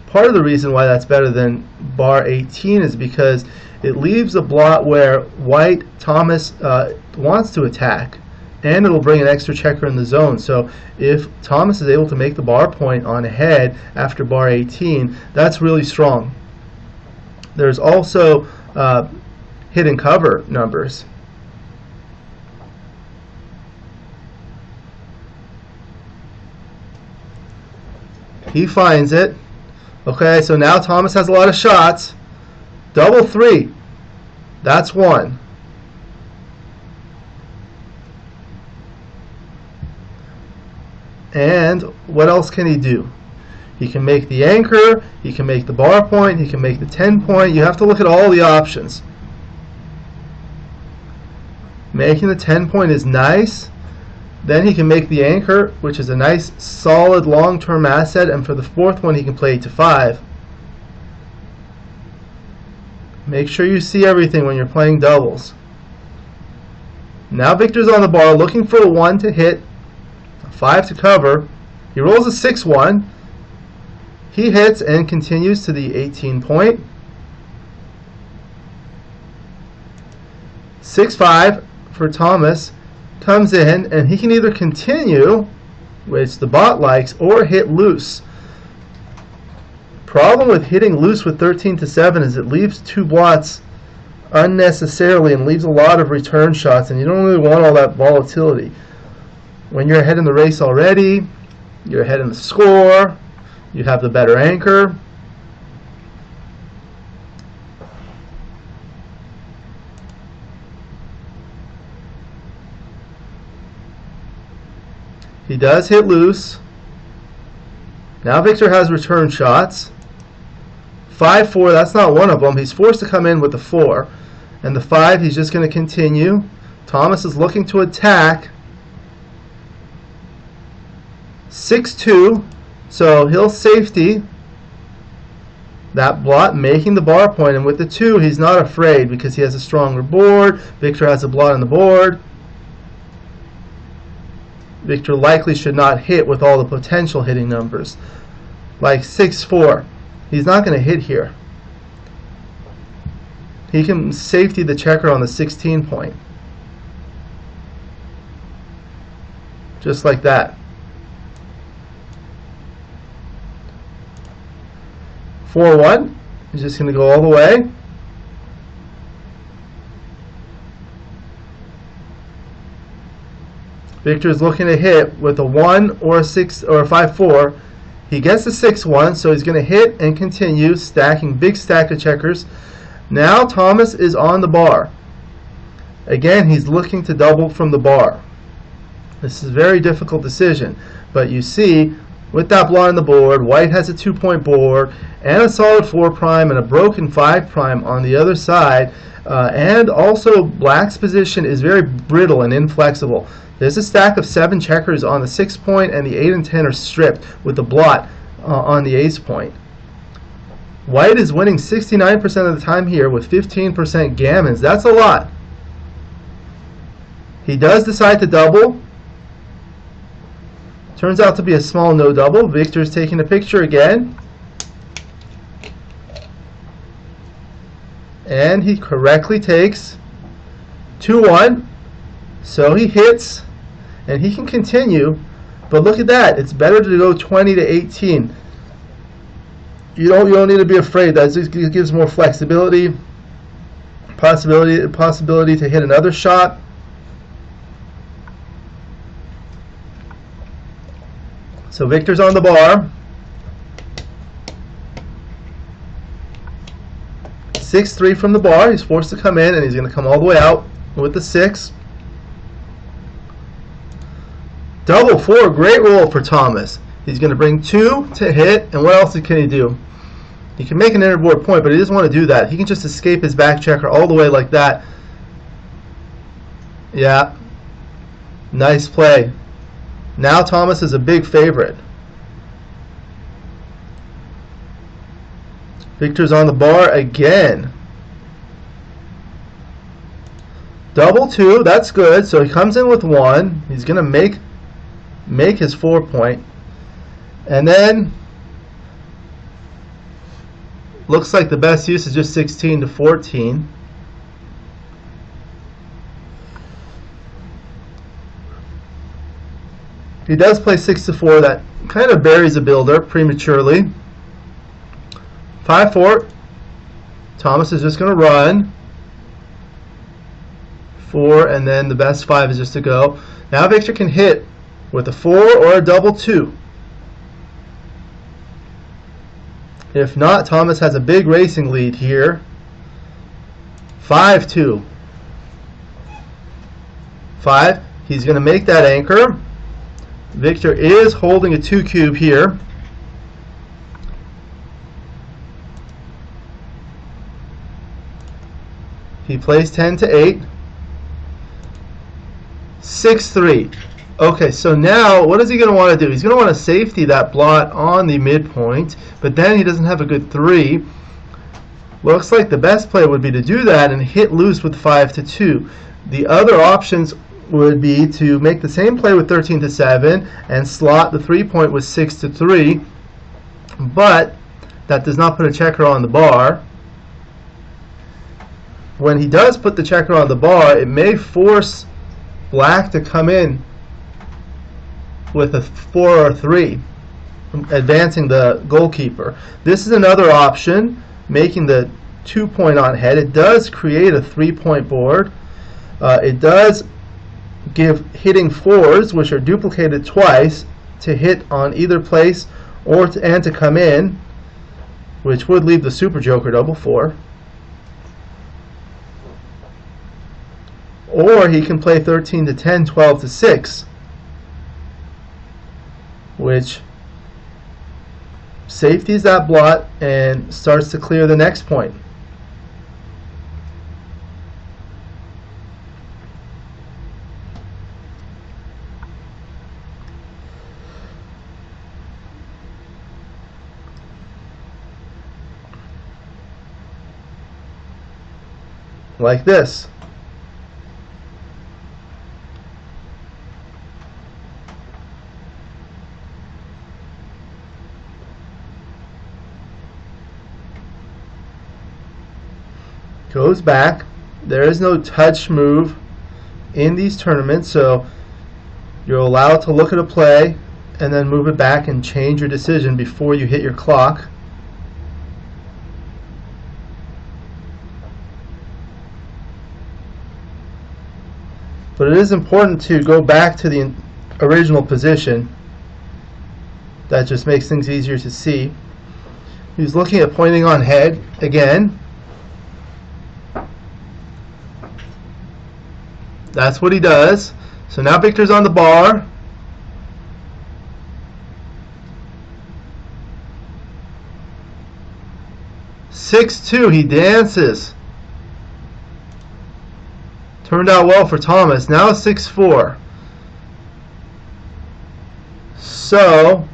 Part of the reason why that's better than bar 18 is because it leaves a blot where white Thomas wants to attack, and it'll bring an extra checker in the zone. So if Thomas is able to make the bar point on ahead after bar 18, that's really strong. There's also hidden cover numbers. He finds it. Okay, so now Thomas has a lot of shots. Double 3. That's 1. And what else can he do? He can make the anchor, he can make the bar point, he can make the 10 point. You have to look at all the options. Making the 10 point is nice. Then he can make the anchor, which is a nice, solid, long-term asset. And for the 4th one, he can play 8 to 5. Make sure you see everything when you're playing doubles. Now Victor's on the bar looking for a 1 to hit, a 5 to cover. He rolls a 6-1. He hits and continues to the 18 point. 6-5 for Thomas. Comes in, and he can either continue, which the bot likes, or hit loose. Problem with hitting loose with 13 to 7 is it leaves 2 blots unnecessarily and leaves a lot of return shots, and you don't really want all that volatility. When you're ahead in the race already, you're ahead in the score, you have the better anchor. He does hit loose. Now Victor has return shots. 5-4, that's not one of them. He's forced to come in with the 4. And the 5, he's just going to continue. Thomas is looking to attack. 6-2, so he'll safety that blot, making the bar point. And with the 2, he's not afraid because he has a stronger board. Victor has a blot on the board. Victor likely should not hit with all the potential hitting numbers. Like 6-4. He's not going to hit here. He can safety the checker on the 16 point. Just like that. 4-1. He's just going to go all the way. Victor is looking to hit with a 1 or a 6 or a 5-4. He gets a 6-1, so he's going to hit and continue, stacking big stack of checkers. Now Thomas is on the bar. Again, he's looking to double from the bar. This is a very difficult decision, but you see, with that blot on the board, white has a 2-point board and a solid 4' and a broken 5' on the other side, and also black's position is very brittle and inflexible. There's a stack of 7 checkers on the 6-point, and the 8 and 10 are stripped with the blot on the ace point. White is winning 69% of the time here with 15% gammons. That's a lot. He does decide to double. Turns out to be a small no double. Victor's taking a picture again. And he correctly takes 2-1. So he hits, and he can continue. But look at that. It's better to go 20 to 18. You don't need to be afraid. That just gives more flexibility, possibility to hit another shot. So Victor's on the bar. 6-3 from the bar. He's forced to come in, and he's going to come all the way out with the 6. Double 4, great roll for Thomas. He's going to bring 2 to hit, and what else can he do? He can make an innerboard point, but he doesn't want to do that. He can just escape his back checker all the way like that. Yeah, nice play. Now Thomas is a big favorite. Victor's on the bar again. Double 2, that's good. So he comes in with 1. He's going to make his 4-point. And then looks like the best use is just 16 to 14. He does play 6 to 4. That kind of buries a builder prematurely. 5-4. Thomas is just going to run. 4, and then the best 5 is just to go. Now Victor can hit with a 4 or a double 2. If not, Thomas has a big racing lead here. 5-2. 5. He's going to make that anchor. Victor is holding a 2 cube here. He plays 10 to 8. 6-3. Okay, so now what is he going to want to do? He's going to want to safety that blot on the midpoint, but then he doesn't have a good 3. Looks like the best play would be to do that and hit loose with 5 to 2. The other options would be to make the same play with 13 to 7 and slot the 3-point with 6 to 3, but that does not put a checker on the bar. When he does put the checker on the bar, it may force black to come in with a 4 or 3, advancing the goalkeeper. This is another option, making the 2-point on head. It does create a 3-point board. It does give hitting 4s, which are duplicated twice, to hit on either place or to come in, which would leave the super joker double 4. Or he can play 13 to 10, 12 to 6, which safeties that blot and starts to clear the next point. Like this. Goes back. There is no touch move in these tournaments, so you're allowed to look at a play and then move it back and change your decision before you hit your clock. But it is important to go back to the original position. That just makes things easier to see. He's looking at pointing on head again. That's what he does. So now Victor's on the bar. (6-2). He dances. Turned out well for Thomas. Now 6-4. So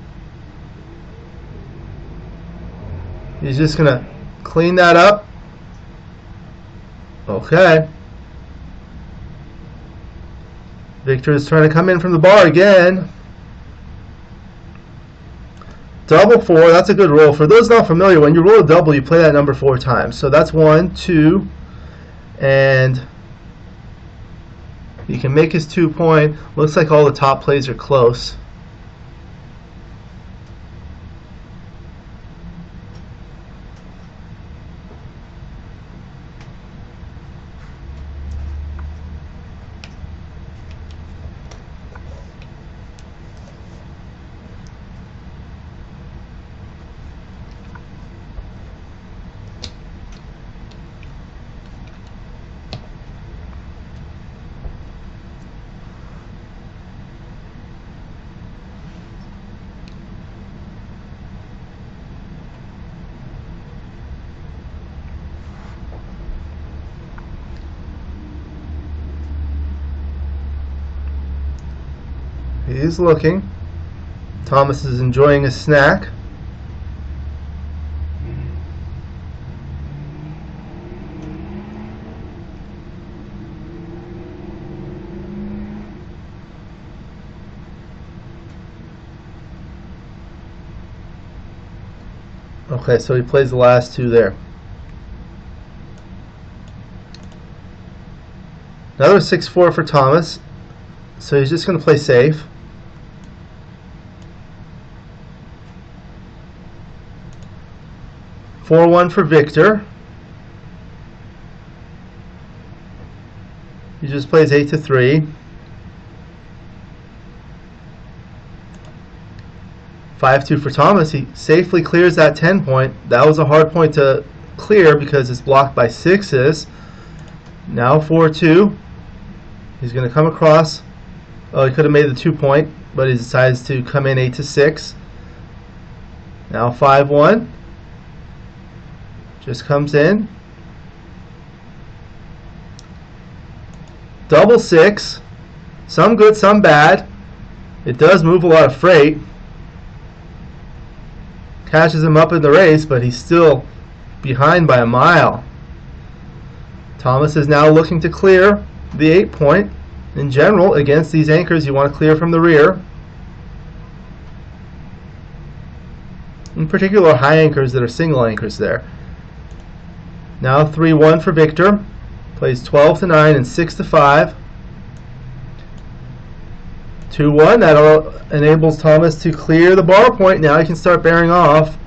he's just going to clean that up. Okay. Victor is trying to come in from the bar again. Double 4, that's a good roll. For those not familiar, when you roll a double, you play that number 4 times. So that's 1, 2, and he can make his 2-point. Looks like all the top plays are close. He's looking. Thomas is enjoying his snack. Okay, so he plays the last 2 there. Another 6-4 for Thomas. So he's just going to play safe. (4-1) for Victor. He just plays 8-3. 5-2 for Thomas. He safely clears that 10-point. That was a hard point to clear because it's blocked by 6s. Now 4-2. He's going to come across. Oh, he could have made the 2-point, but he decides to come in 8-6. Now 5-1. Just comes in. Double 6. Some good, some bad. It does move a lot of freight. Catches him up in the race, but he's still behind by a mile. Thomas is now looking to clear the 8-point. In general, against these anchors, you want to clear from the rear. In particular, high anchors that are single anchors there. Now 3-1 for Victor. Plays 12-9 and 6-5. 2-1. That enables Thomas to clear the bar point. Now he can start bearing off.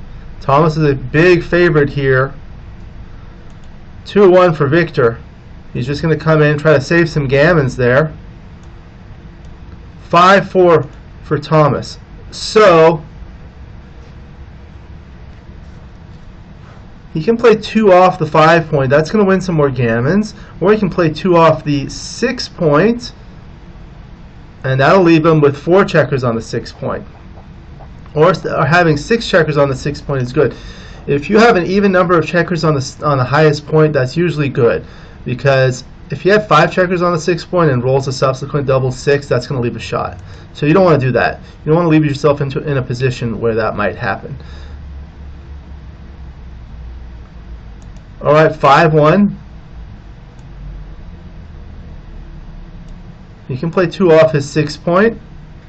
Thomas is a big favorite here. 2-1 for Victor. He's just going to come in and try to save some gammons there. 5-4 for Thomas. So he can play 2 off the 5-point. That's going to win some more gammons. Or he can play 2 off the 6-point. And that'll leave him with 4 checkers on the 6-point. Or having 6 checkers on the 6-point is good. If you have an even number of checkers on the highest point, that's usually good. Because if you have 5 checkers on the 6-point and rolls a subsequent double 6, that's going to leave a shot. So you don't want to do that. You don't want to leave yourself in a position where that might happen. Alright, 5-1. You can play 2 off his 6-point.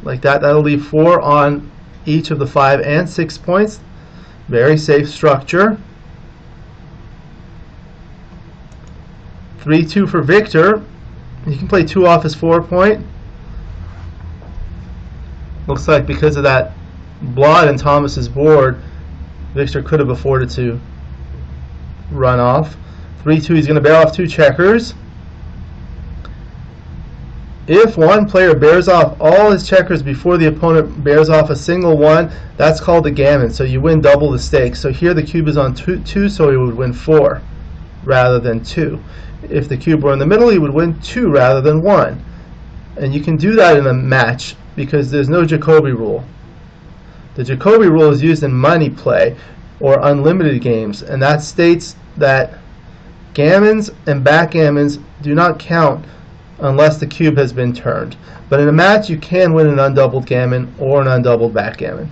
Like that. That'll leave 4 on each of the 5 and 6 points. Very safe structure. 3-2 for Victor. You can play 2 off his 4-point. Looks like because of that blot in Thomas's board, Victor could have afforded to run off. 3-2, he's going to bear off 2 checkers. If one player bears off all his checkers before the opponent bears off a single one, that's called a gammon. So you win double the stakes. So here the cube is on 2, so he would win 4. rather than 2. If the cube were in the middle, he would win 2 rather than 1. And you can do that in a match because there's no Jacoby rule. The Jacoby rule is used in money play or unlimited games, and that states that gammons and backgammons do not count unless the cube has been turned. But in a match, you can win an undoubled gammon or an undoubled backgammon.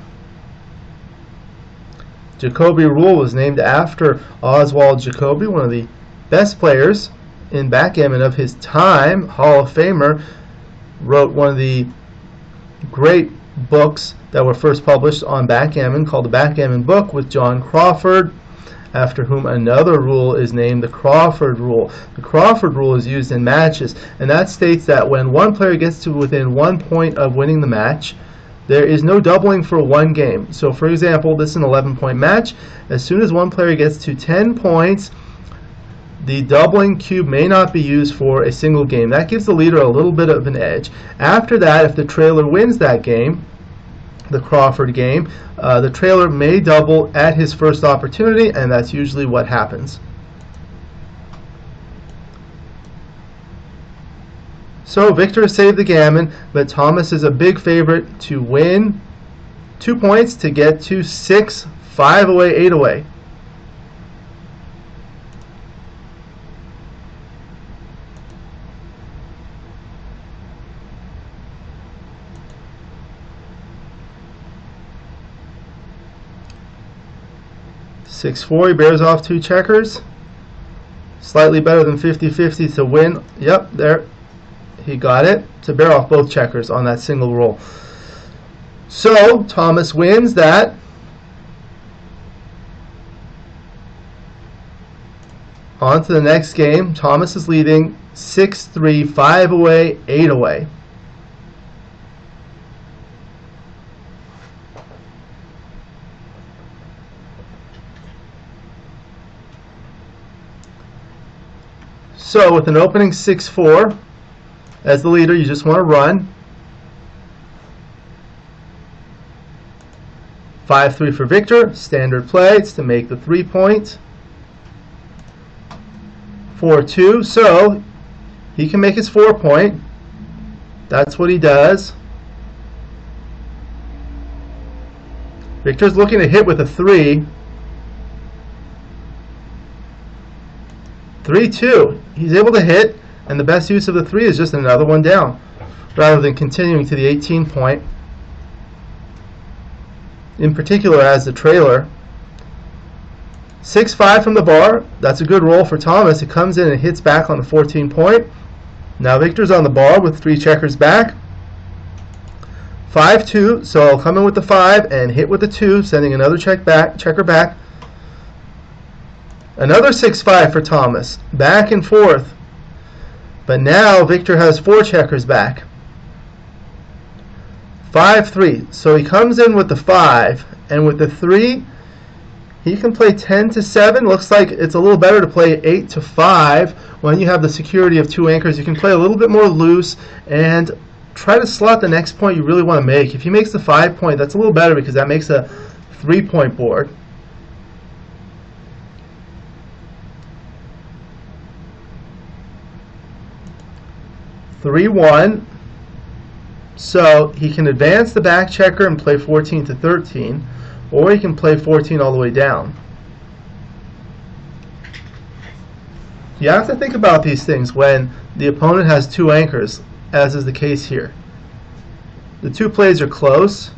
Jacoby rule was named after Oswald Jacoby, one of the best players in backgammon of his time, Hall of Famer, wrote one of the great books that were first published on backgammon called the Backgammon Book with John Crawford, after whom another rule is named the Crawford rule. The Crawford rule is used in matches, and that states that when one player gets to within 1 point of winning the match, there is no doubling for one game. So for example, this is an 11-point match. As soon as one player gets to 10 points, the doubling cube may not be used for a single game. That gives the leader a little bit of an edge. After that, if the trailer wins that game, the Crawford game, the trailer may double at his first opportunity, and that's usually what happens. So Victor saved the gammon, but Thomas is a big favorite to win 2 points to get to 6, 5 away, 8 away. Six, 4, he bears off 2 checkers. Slightly better than 50-50 to win. Yep, there. He got it to bear off both checkers on that single roll. So Thomas wins that. On to the next game. Thomas is leading 6-3, 5 away, 8 away. So with an opening 6-4, as the leader, you just want to run. 5-3 for Victor, standard play. It's to make the 3 point. 4-2, so he can make his 4 point. That's what he does. Victor's looking to hit with a 3. 3-2. He's able to hit, and the best use of the 3 is just another one down, rather than continuing to the 18 point. In particular, as the trailer. 6-5 from the bar. That's a good roll for Thomas. It comes in and hits back on the 14 point. Now Victor's on the bar with 3 checkers back. 5-2. So I'll come in with the 5 and hit with the 2, sending another checker back. Another 6-5 for Thomas. Back and forth. But now Victor has 4 checkers back. 5-3. So he comes in with the 5, and with the 3, he can play 10-7. Looks like it's a little better to play 8-5 when you have the security of 2 anchors. You can play a little bit more loose and try to slot the next point you really want to make. If he makes the 5 point, that's a little better because that makes a 3-point board. (3-1). So he can advance the back checker and play 14-13, or he can play 14 all the way down. You have to think about these things when the opponent has 2 anchors, as is the case here. The 2 plays are close.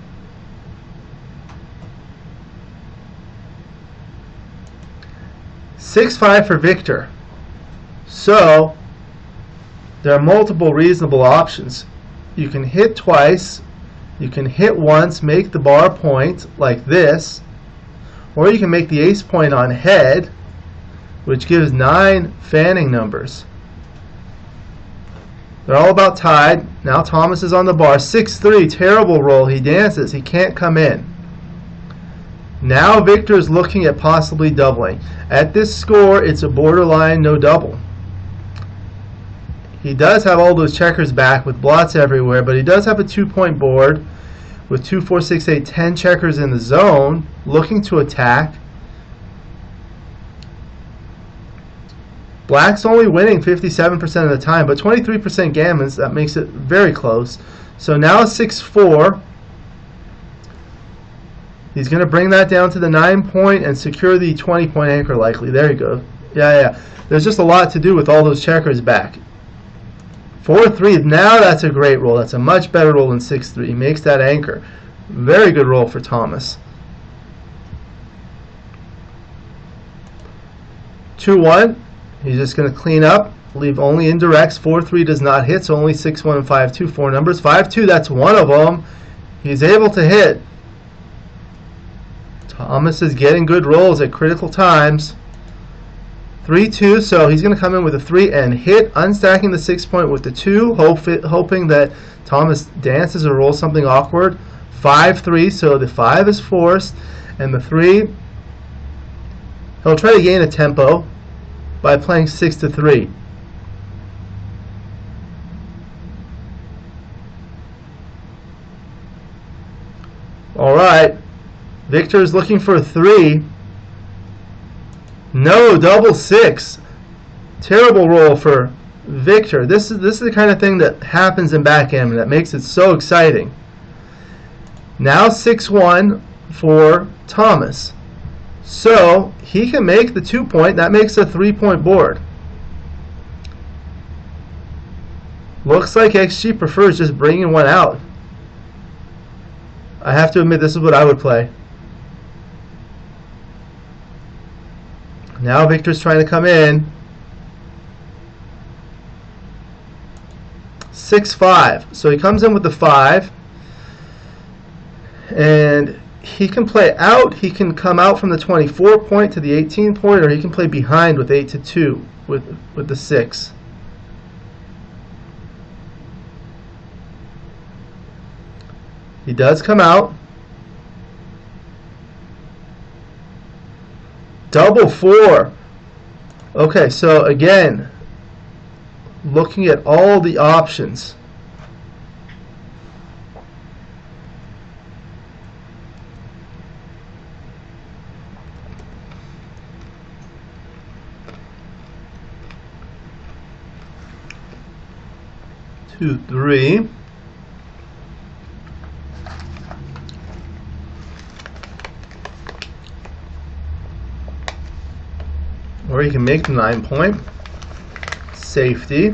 (6-5) for Victor. So there are multiple reasonable options. You can hit twice, you can hit once, make the bar point like this, or you can make the ace point on head, which gives 9 fanning numbers. They're all about tied. Now Thomas is on the bar. 6-3, terrible roll. He dances. He can't come in. Now Victor is looking at possibly doubling. At this score, it's a borderline no double. He does have all those checkers back with blots everywhere, but he does have a 2-point board with 2, 4, 6, 8, 10 checkers in the zone, looking to attack. Black's only winning 57% of the time, but 23% gammons. That makes it very close. So now 6-4. He's going to bring that down to the 9-point and secure the 20-point anchor likely. There you go. Yeah. There's just a lot to do with all those checkers back. 4-3. Now that's a great roll. That's a much better roll than 6-3. He makes that anchor. Very good roll for Thomas. 2-1. He's just going to clean up, leave only indirects. 4-3 does not hit, so only 6-1 and 5-2, 4 numbers. 5-2, that's one of them. He's able to hit. Thomas is getting good rolls at critical times. 3-2, so he's going to come in with a 3 and hit, unstacking the 6-point with the 2, hoping that Thomas dances or rolls something awkward. 5-3, so the 5 is forced, and the 3, he'll try to gain a tempo by playing 6-3. All right, Victor is looking for a 3. No, double 6. Terrible roll for Victor. This is the kind of thing that happens in backgammon that makes it so exciting. Now 6-1 for Thomas. So he can make the 2-point. That makes a 3-point board. Looks like XG prefers just bringing one out. I have to admit, this is what I would play. Now Victor's trying to come in. 6-5. So he comes in with the 5. And he can play out. He can come out from the 24-point to the 18-point, or he can play behind with 8-2 with the 6. He does come out. Double 4. Okay, so again, looking at all the options. Two, 3. Or you can make the 9-point. Safety.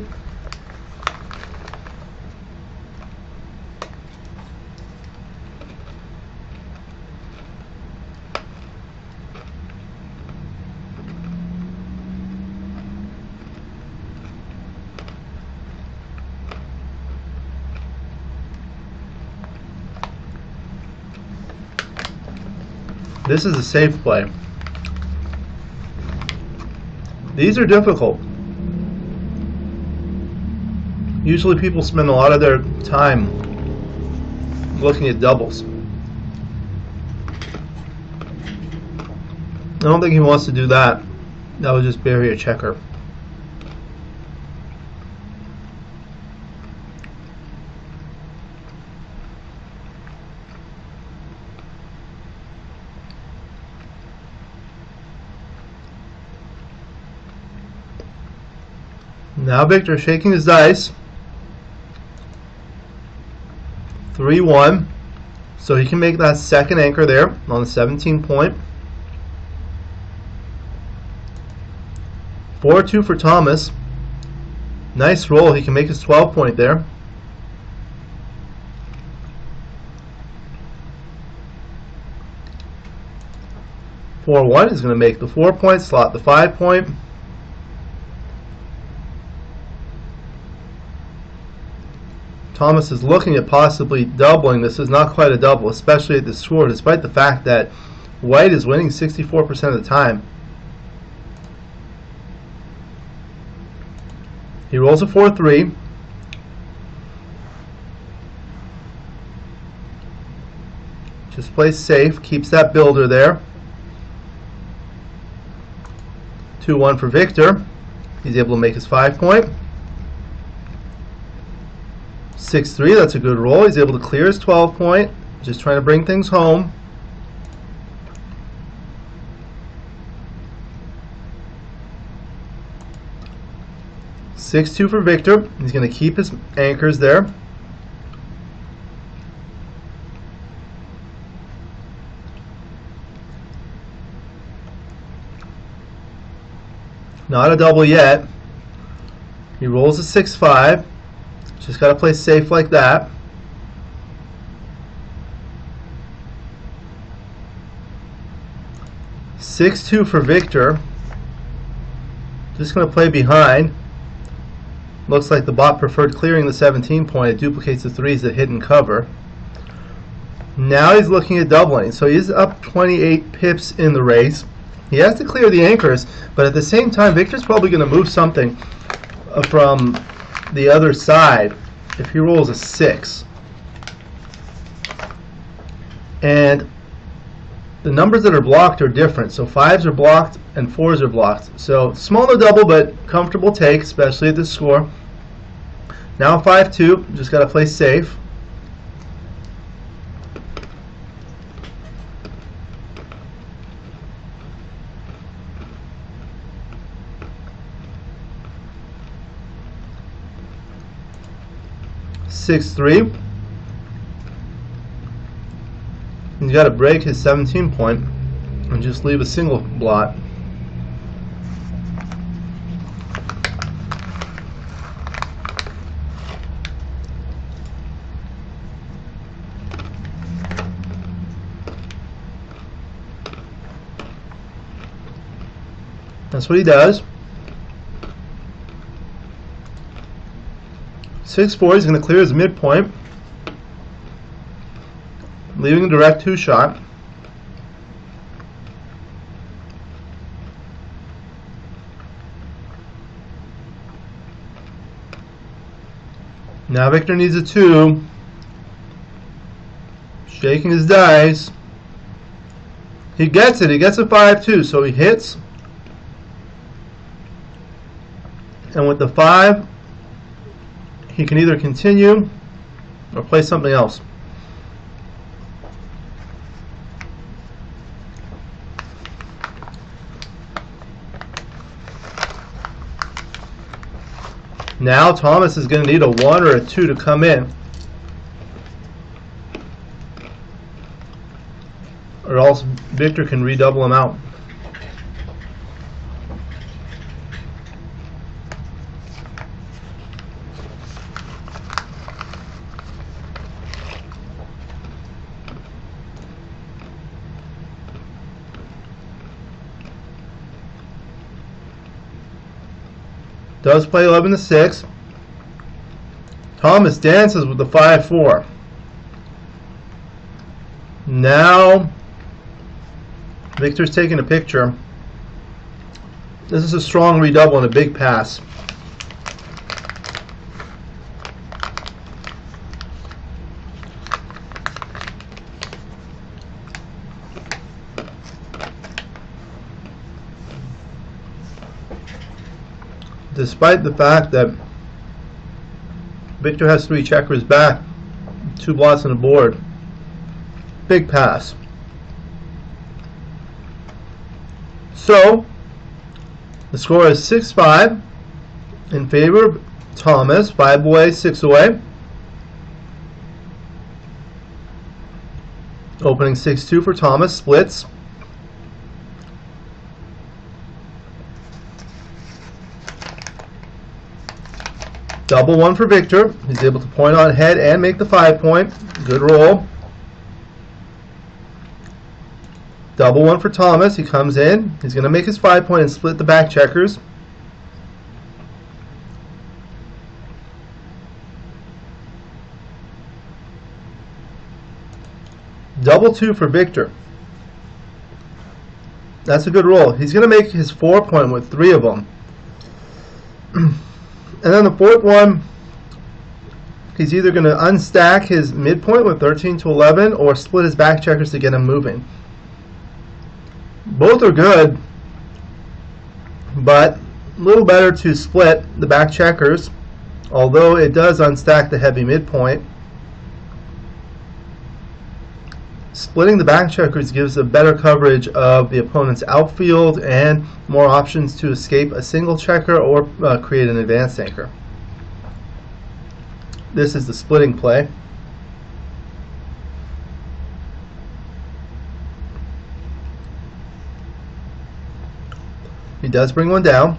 This is a safe play. These are difficult. Usually people spend a lot of their time looking at doubles. I don't think he wants to do that. That would just bury a checker. Now Victor shaking his dice. 3-1. So he can make that second anchor there on the 17-point. 4-2 for Thomas. Nice roll. He can make his 12-point there. (4-1) is going to make the 4-point, slot the 5-point. Thomas is looking at possibly doubling. This is not quite a double, especially at the score, despite the fact that white is winning 64% of the time. He rolls a 4-3. Just plays safe, keeps that builder there. 2-1 for Victor. He's able to make his 5-point. 6-3, that's a good roll. He's able to clear his 12-point. Just trying to bring things home. 6-2 for Victor. He's going to keep his anchors there. Not a double yet. He rolls a 6-5. Just got to play safe like that. (6-2) for Victor. Just going to play behind. Looks like the bot preferred clearing the 17 point. It duplicates the 3s that hit and cover. Now he's looking at doubling. So he's up 28 pips in the race. He has to clear the anchors, but at the same time, Victor's probably going to move something from the other side if he rolls a 6. And the numbers that are blocked are different. So 5s are blocked and 4s are blocked. So smaller double, but comfortable take, especially at this score. Now 5-2, just got to play safe. (6-3). He's got to break his 17 point and just leave a single blot. That's what he does. 6-4, he's going to clear his midpoint, leaving a direct 2-shot. Now Victor needs a 2. Shaking his dice. He gets it. He gets a 5-2, so he hits. And with the 5, he can either continue or play something else. Now Thomas is going to need a 1 or a 2 to come in, or else Victor can redouble him out. Does play 11-6. Thomas dances with the 5-4. Now Victor's taking a picture. This is a strong redouble and a big pass. Despite the fact that Victor has 3 checkers back, 2 blots on the board, big pass. So the score is 6-5 in favor of Thomas. 5 away, 6 away. Opening 6-2 for Thomas, splits. Double 1 for Victor. He's able to point on head and make the 5 point. Good roll. Double 1 for Thomas. He comes in. He's going to make his 5 point and split the back checkers. Double 2 for Victor. That's a good roll. He's going to make his 4 point with 3 of them. And then the 4th one, he's either going to unstack his midpoint with 13-11 or split his back checkers to get him moving. Both are good, but a little better to split the back checkers, although it does unstack the heavy midpoint. Splitting the back checkers gives a better coverage of the opponent's outfield and more options to escape a single checker or create an advanced anchor. This is the splitting play. He does bring one down.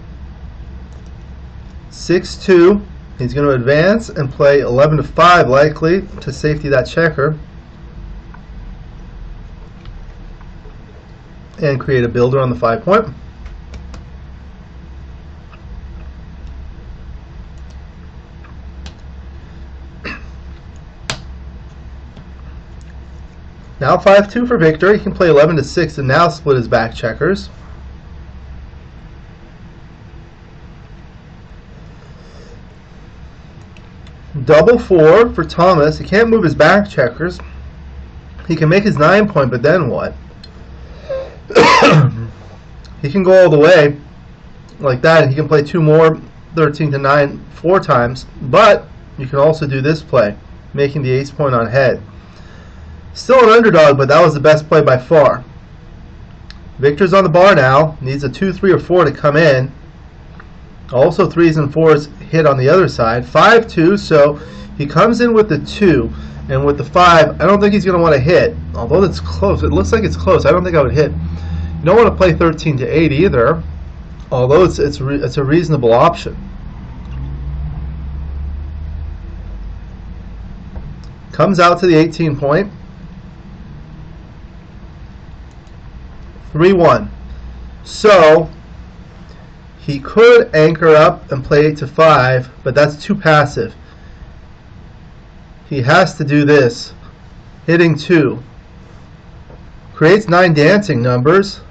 6-2. He's going to advance and play 11-5 likely to safety that checker and create a builder on the 5-point. Now 5-2 for Victor. He can play 11-6 and now split his back checkers. Double 4 for Thomas. He can't move his back checkers. He can make his 9-point, but then what? He can go all the way like that, and he can play 2 more, 13-9 4 times. But you can also do this play, making the ace-point on head. Still an underdog, but that was the best play by far. Victor's on the bar now. Needs a 2, 3, or 4 to come in. Also 3s and 4s hit on the other side. 5-2, so he comes in with the 2, and with the 5, I don't think he's going to want to hit. Although it's close, it looks like it's close. I don't think I would hit. You don't want to play 13-8 either, although it's a reasonable option. Comes out to the 18-point. 3-1. So he could anchor up and play 8-5, but that's too passive. He has to do this. Hitting 2. Creates 9 dancing numbers.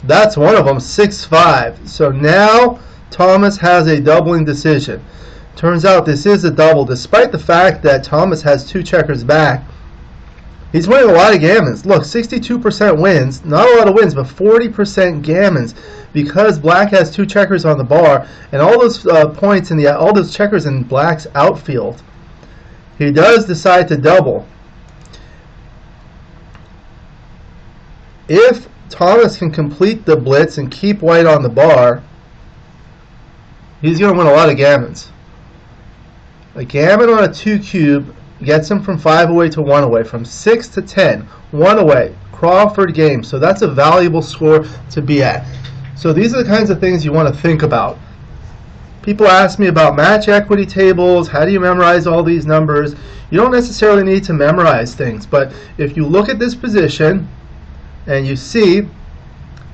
That's one of them, 6-5. So now Thomas has a doubling decision. Turns out this is a double, despite the fact that Thomas has 2 checkers back. He's winning a lot of gammons. Look, 62% wins. Not a lot of wins, but 40% gammons, because Black has 2 checkers on the bar and all those points in all those checkers in Black's outfield. He does decide to double. If Thomas can complete the blitz and keep White on the bar, he's going to win a lot of gammons. A gammon on a 2 cube gets him from 5 away to 1 away, from 6 to 10, 1 away. Crawford game. So that's a valuable score to be at. So these are the kinds of things you want to think about. People ask me about match equity tables. How do you memorize all these numbers? You don't necessarily need to memorize things, but if you look at this position and you see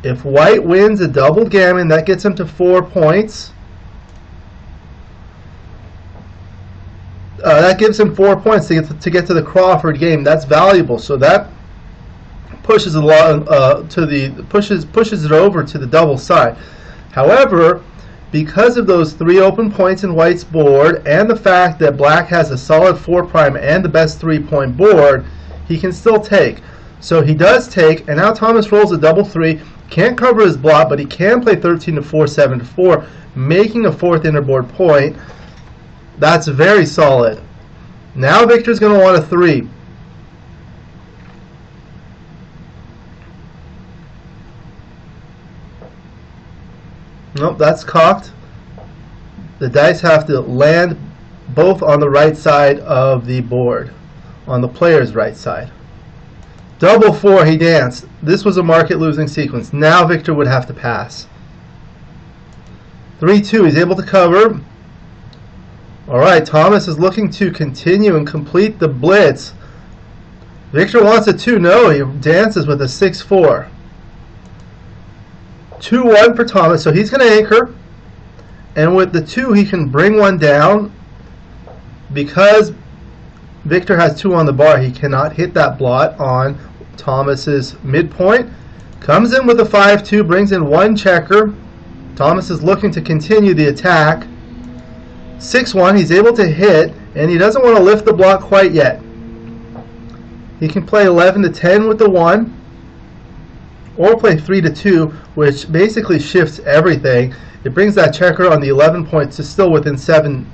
if White wins a doubled gammon, that gets him to 4 points. That gives him 4 points to get to the Crawford game. That's valuable. So that pushes it along pushes it over to the double side. However, because of those 3 open points in White's board and the fact that Black has a solid 4' and the best 3-point board, he can still take. So he does take, and now Thomas rolls a double 3. Can't cover his block, but he can play 13-4, 7-4, making a 4th interboard point. That's very solid. Now Victor's going to want a 3. Nope, that's cocked. The dice have to land both on the right side of the board, on the player's right side. Double 4, he danced. This was a market losing sequence. Now Victor would have to pass. 3-2, he's able to cover. Alright, Thomas is looking to continue and complete the blitz. Victor wants a 2. No, he dances with a 6-4. 2-1 for Thomas, so he's going to anchor. And with the 2, he can bring one down. Because Victor has 2 on the bar, he cannot hit that blot on Thomas's midpoint. Comes in with a 5-2, brings in 1 checker. Thomas is looking to continue the attack. 6-1, he's able to hit, and he doesn't want to lift the block quite yet. He can play 11-10 with the 1, or play 3-2, which basically shifts everything. It brings that checker on the 11 points to still within 7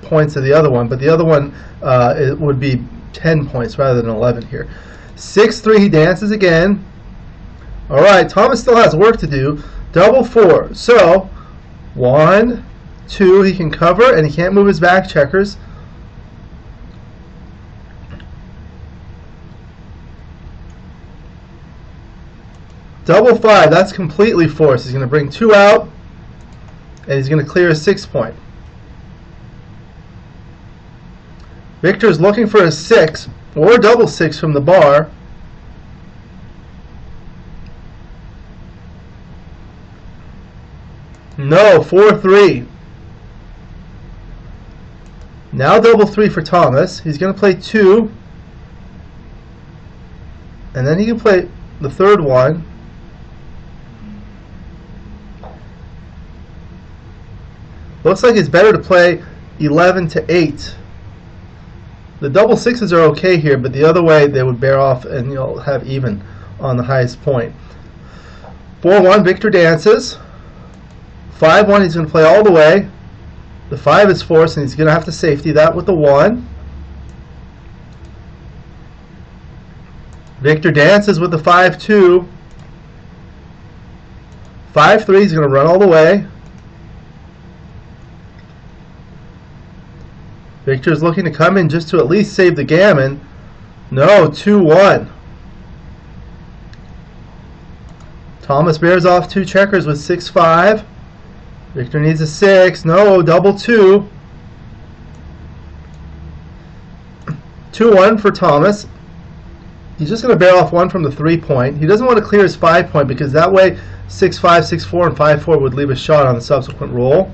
points of the other one, but the other one it would be 10 points rather than 11 here. 6-3, he dances again. All right, Thomas still has work to do. Double 4. So 1, 2, he can cover, and he can't move his back checkers. Double 5, that's completely forced. He's going to bring 2 out, and he's going to clear a 6 point. Victor's looking for a 6 or double 6 from the bar. No, 4-3. Now double 3 for Thomas. He's going to play 2, and then he can play the third one. Looks like it's better to play 11-8. The double 6s are okay here, but the other way they would bear off and you'll have even on the highest point. 4-1, Victor dances. 5-1, he's going to play all the way. The 5 is forced, and he's going to have to safety that with the 1. Victor dances with the 5-2. 5-3, he's going to run all the way. Victor's looking to come in just to at least save the gammon. No, 2-1. Thomas bears off 2 checkers with 6-5. Victor needs a 6. No, double 2. 2-1 for Thomas. He's just going to bear off 1 from the 3 point. He doesn't want to clear his 5 point because that way 6-5, 6-4, and 5-4 would leave a shot on the subsequent roll.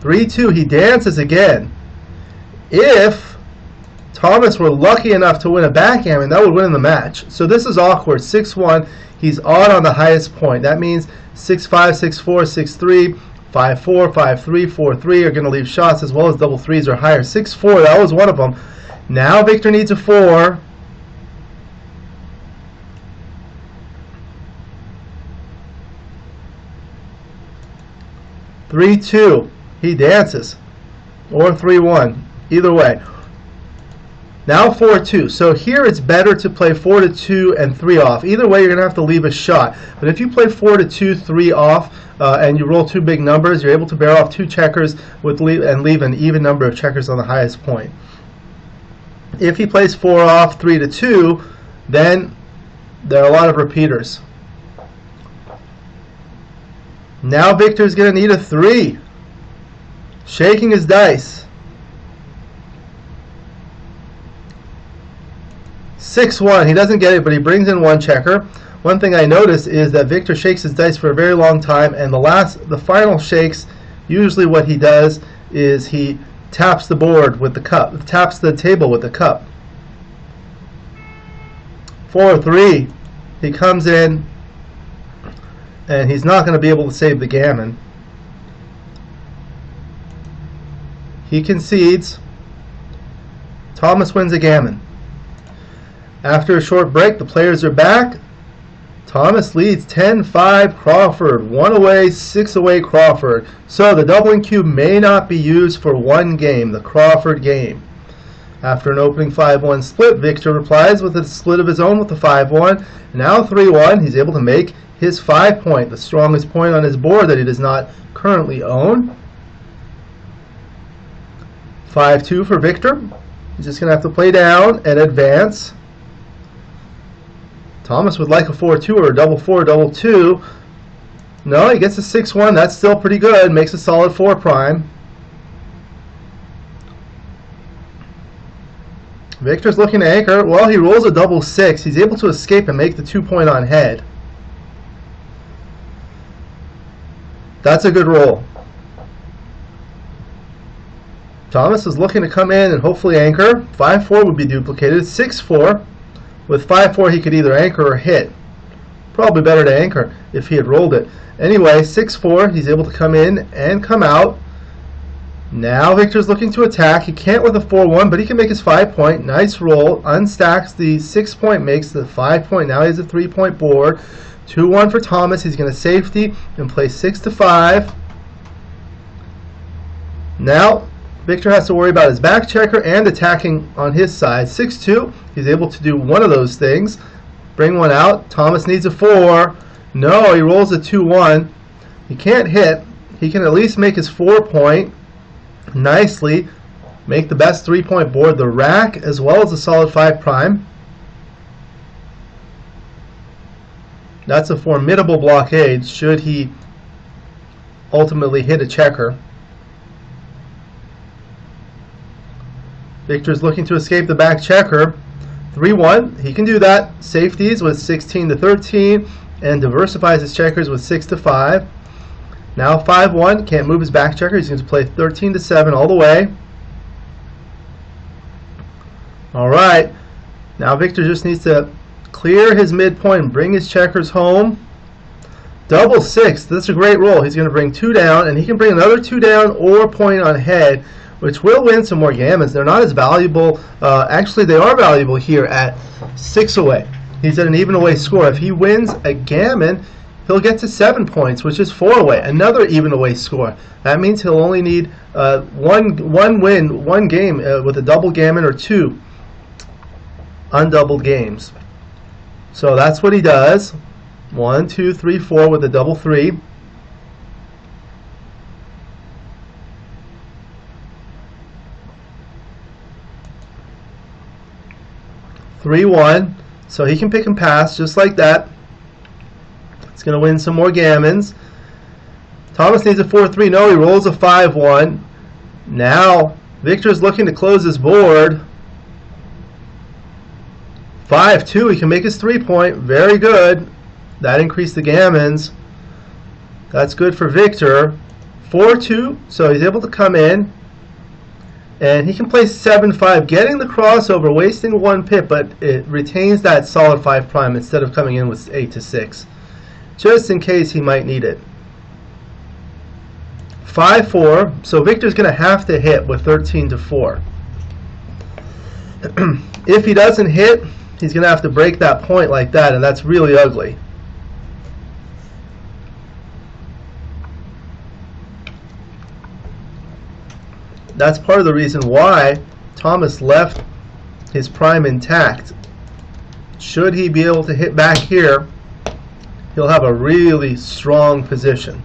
3-2, he dances again. If Thomas were lucky enough to win a backgammon, that would win the match. So this is awkward. 6-1, he's odd on the highest point. That means 6-5, 6-4, 6-3, 5-4, 5-3, 4-3 are going to leave shots, as well as double 3s or higher. 6-4, that was one of them. Now Victor needs a 4. (3-2). He dances, or 3-1, either way. Now 4-2. So here it's better to play 4-2 and 3 off. Either way, you're going to have to leave a shot. But if you play 4-2, 3 off, and you roll 2 big numbers, you're able to bear off 2 checkers and leave an even number of checkers on the highest point. If he plays 4 off, 3-2, then there are a lot of repeaters. Now Victor's going to need a 3. Shaking his dice. 6-1. He doesn't get it, but he brings in 1 checker. One thing I notice is that Victor shakes his dice for a very long time, and the final shakes, usually what he does is he taps the board with the cup, taps the table with the cup. 4-3. He comes in, and he's not going to be able to save the gammon. He concedes. Thomas wins a gammon. After a short break, the players are back. Thomas leads 10-5 Crawford. 1 away, 6 away Crawford. So the doubling cube may not be used for one game, the Crawford game. After an opening 5-1 split, Victor replies with a split of his own with the 5-1. Now 3-1, he's able to make his 5 point, the strongest point on his board that he does not currently own. 5-2 for Victor. He's just going to have to play down and advance. Thomas would like a 4-2 or a double 4, double 2. No, he gets a 6-1. That's still pretty good. Makes a solid 4 prime. Victor's looking to anchor. Well, he rolls a double 6. He's able to escape and make the 2 point on head. That's a good roll. Thomas is looking to come in and hopefully anchor. 5-4 would be duplicated. 6-4. With 5-4, he could either anchor or hit. Probably better to anchor if he had rolled it. Anyway, 6-4, he's able to come in and come out. Now Victor's looking to attack. He can't with a 4-1, but he can make his 5 point. Nice roll. Unstacks the 6 point, makes the 5 point. Now he has a 3 point board. 2-1 for Thomas. He's going to safety and play 6-5. Now Victor has to worry about his back checker and attacking on his side. 6-2. He's able to do one of those things. Bring one out. Thomas needs a 4. No, he rolls a 2-1. He can't hit. He can at least make his 4-point nicely. Make the best 3-point board, the rack, as well as a solid 5 prime. That's a formidable blockade should he ultimately hit a checker. Victor's looking to escape the back checker. 3-1. He can do that. Safeties with 16-13 and diversifies his checkers with 6-5. Now 5-1. Can't move his back checker. He's going to play 13-7 all the way. Alright. Now Victor just needs to clear his midpoint and bring his checkers home. Double 6. That's a great roll. He's going to bring 2 down, and he can bring another 2 down or point on head, which will win some more gammons. They're not as valuable. Actually, they are valuable here at 6 away. He's at an even away score. If he wins a gammon, he'll get to 7 points, which is 4 away. Another even away score. That means he'll only need one win, one game with a double gammon or 2 undoubled games. So that's what he does. 1, 2, 3, 4 with a double 3. Three, 1. So he can pick and pass just like that. It's going to win some more gammons. Thomas needs a 4-3. No, he rolls a 5-1. Now Victor's looking to close his board. 5-2. He can make his 3-point. Very good. That increased the gammons. That's good for Victor. 4-2. So he's able to come in. And he can play 7-5, getting the crossover, wasting 1 pip, but it retains that solid 5 prime instead of coming in with 8-6, just in case he might need it. 5-4. So Victor's going to have to hit with 13-4. If he doesn't hit, he's going to have to break that point like that, and that's really ugly. That's part of the reason why Thomas left his prime intact. Should he be able to hit back here, he'll have a really strong position.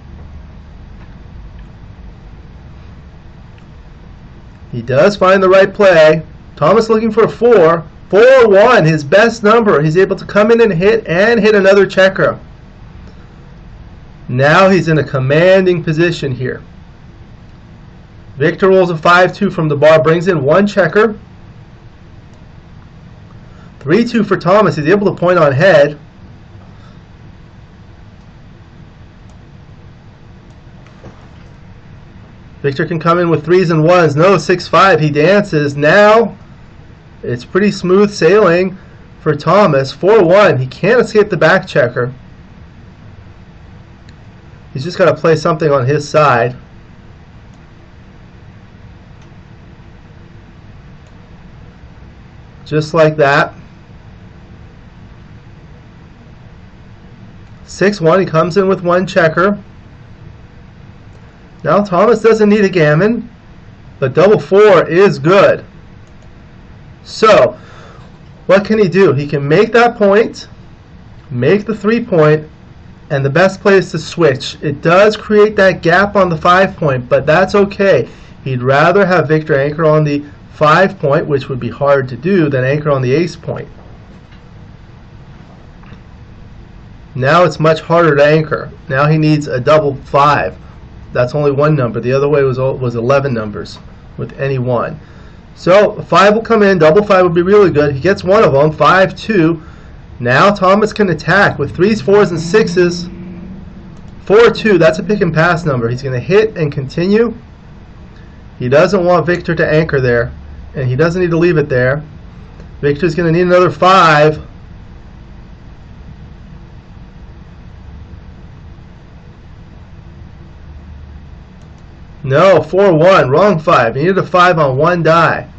He does find the right play. Thomas looking for a 4. 4-1, his best number. He's able to come in and hit another checker. Now he's in a commanding position here. Victor rolls a 5-2 from the bar, brings in 1 checker. 3-2 for Thomas. He's able to point on head. Victor can come in with 3s and 1s. No, 6-5. He dances. Now it's pretty smooth sailing for Thomas. 4-1. He can't escape the back checker. He's just got to play something on his side. Just like that. 6-1. He comes in with 1 checker. Now Thomas doesn't need a gammon, but double 4 is good. So what can he do? He can make that point, make the 3-point, and the best play is to switch. It does create that gap on the 5-point, but that's okay. He'd rather have Victor anchor on the 5-point, which would be hard to do, than anchor on the ace point. Now it's much harder to anchor. Now he needs a double 5. That's only 1 number. The other way was 11 numbers with any 1. So 5 will come in. Double 5 would be really good. He gets 1 of them. 5-2. Now Thomas can attack with 3s, 4s, and 6s. 4-2. That's a pick and pass number. He's going to hit and continue. He doesn't want Victor to anchor there, and he doesn't need to leave it there. Victor's going to need another 5. No, 4-1, wrong 5. He needed a 5 on 1 die.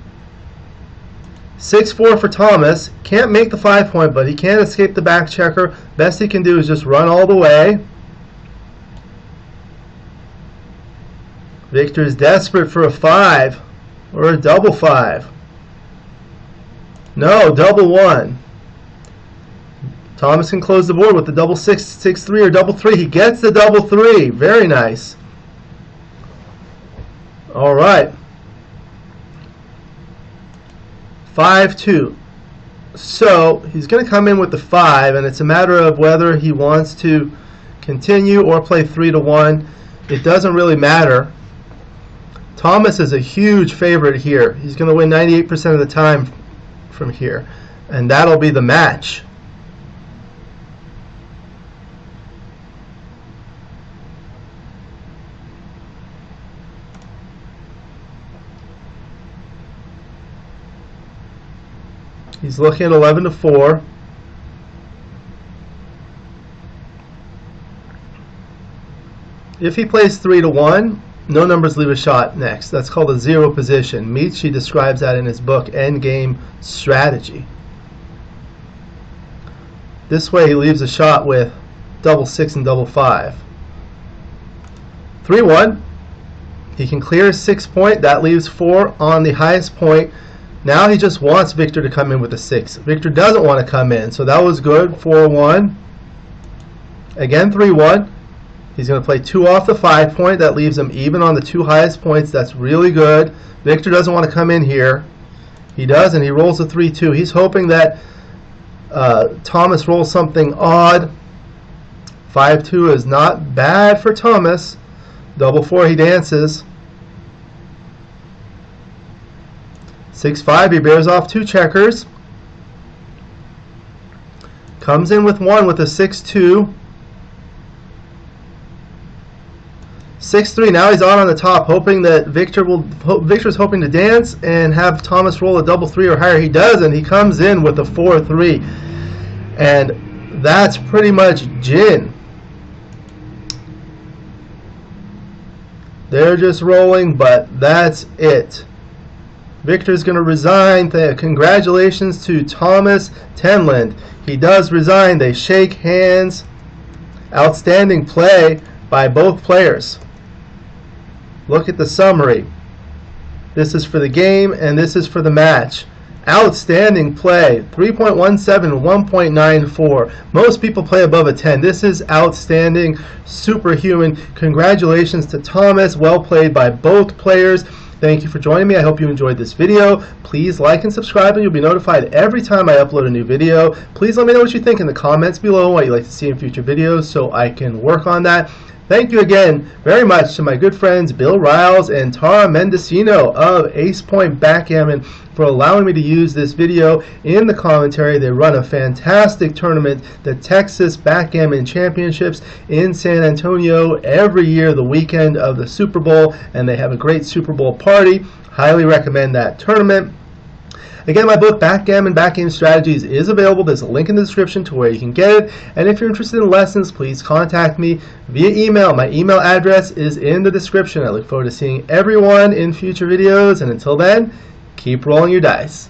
6-4 for Thomas. Can't make the 5-point, but he can't escape the back checker. Best he can do is just run all the way. Victor's desperate for a 5 or a double 5. No, double 1. Thomas can close the board with the double 6, 6, 3, or double 3. He gets the double 3. Very nice. All right. 5-2. So he's going to come in with the 5, and it's a matter of whether he wants to continue or play 3-1. It doesn't really matter. Thomas is a huge favorite here. He's going to win 98% of the time from here, and that'll be the match. He's looking at 11-4. If he plays 3-1, no numbers leave a shot next. That's called a zero position. Michi describes that in his book, Endgame Strategy. This way he leaves a shot with double 6 and double 5. 3-1. He can clear 6 point. That leaves 4 on the highest point. Now he just wants Victor to come in with a 6. Victor doesn't want to come in, so that was good. 4-1. Again, 3-1. He's going to play 2 off the 5 point. That leaves him even on the 2 highest points. That's really good. Victor doesn't want to come in here. He does, and he rolls a 3-2. He's hoping that Thomas rolls something odd. 5-2 is not bad for Thomas. Double 4, he dances. 6-5, he bears off 2 checkers. Comes in with 1 with a 6-2. 6-3, now he's on the top, hoping that Victor's hoping to dance and have Thomas roll a double 3 or higher. He does, and he comes in with a 4-3. And that's pretty much gin. They're just rolling, but that's it. Victor's going to resign. Congratulations to Thomas Tenland. He does resign. They shake hands. Outstanding play by both players. Look at the summary. This is for the game, and this is for the match. Outstanding play. 3.17, 1.94. Most people play above a 10. This is outstanding, superhuman. Congratulations to Thomas. Well played by both players. Thank you for joining me. I hope you enjoyed this video. Please like and subscribe, and you'll be notified every time I upload a new video. Please let me know what you think in the comments below, what you'd like to see in future videos, so I can work on that. Thank you again very much to my good friends Bill Riles and Tara Mendocino of Point Backgammon for allowing me to use this video in the commentary. They run a fantastic tournament, the Texas Backgammon Championships in San Antonio, every year the weekend of the Super Bowl, and they have a great Super Bowl party. Highly recommend that tournament. Again, my book, Backgammon Strategies, is available. There's a link in the description to where you can get it. And if you're interested in lessons, please contact me via email. My email address is in the description. I look forward to seeing everyone in future videos. And until then, keep rolling your dice.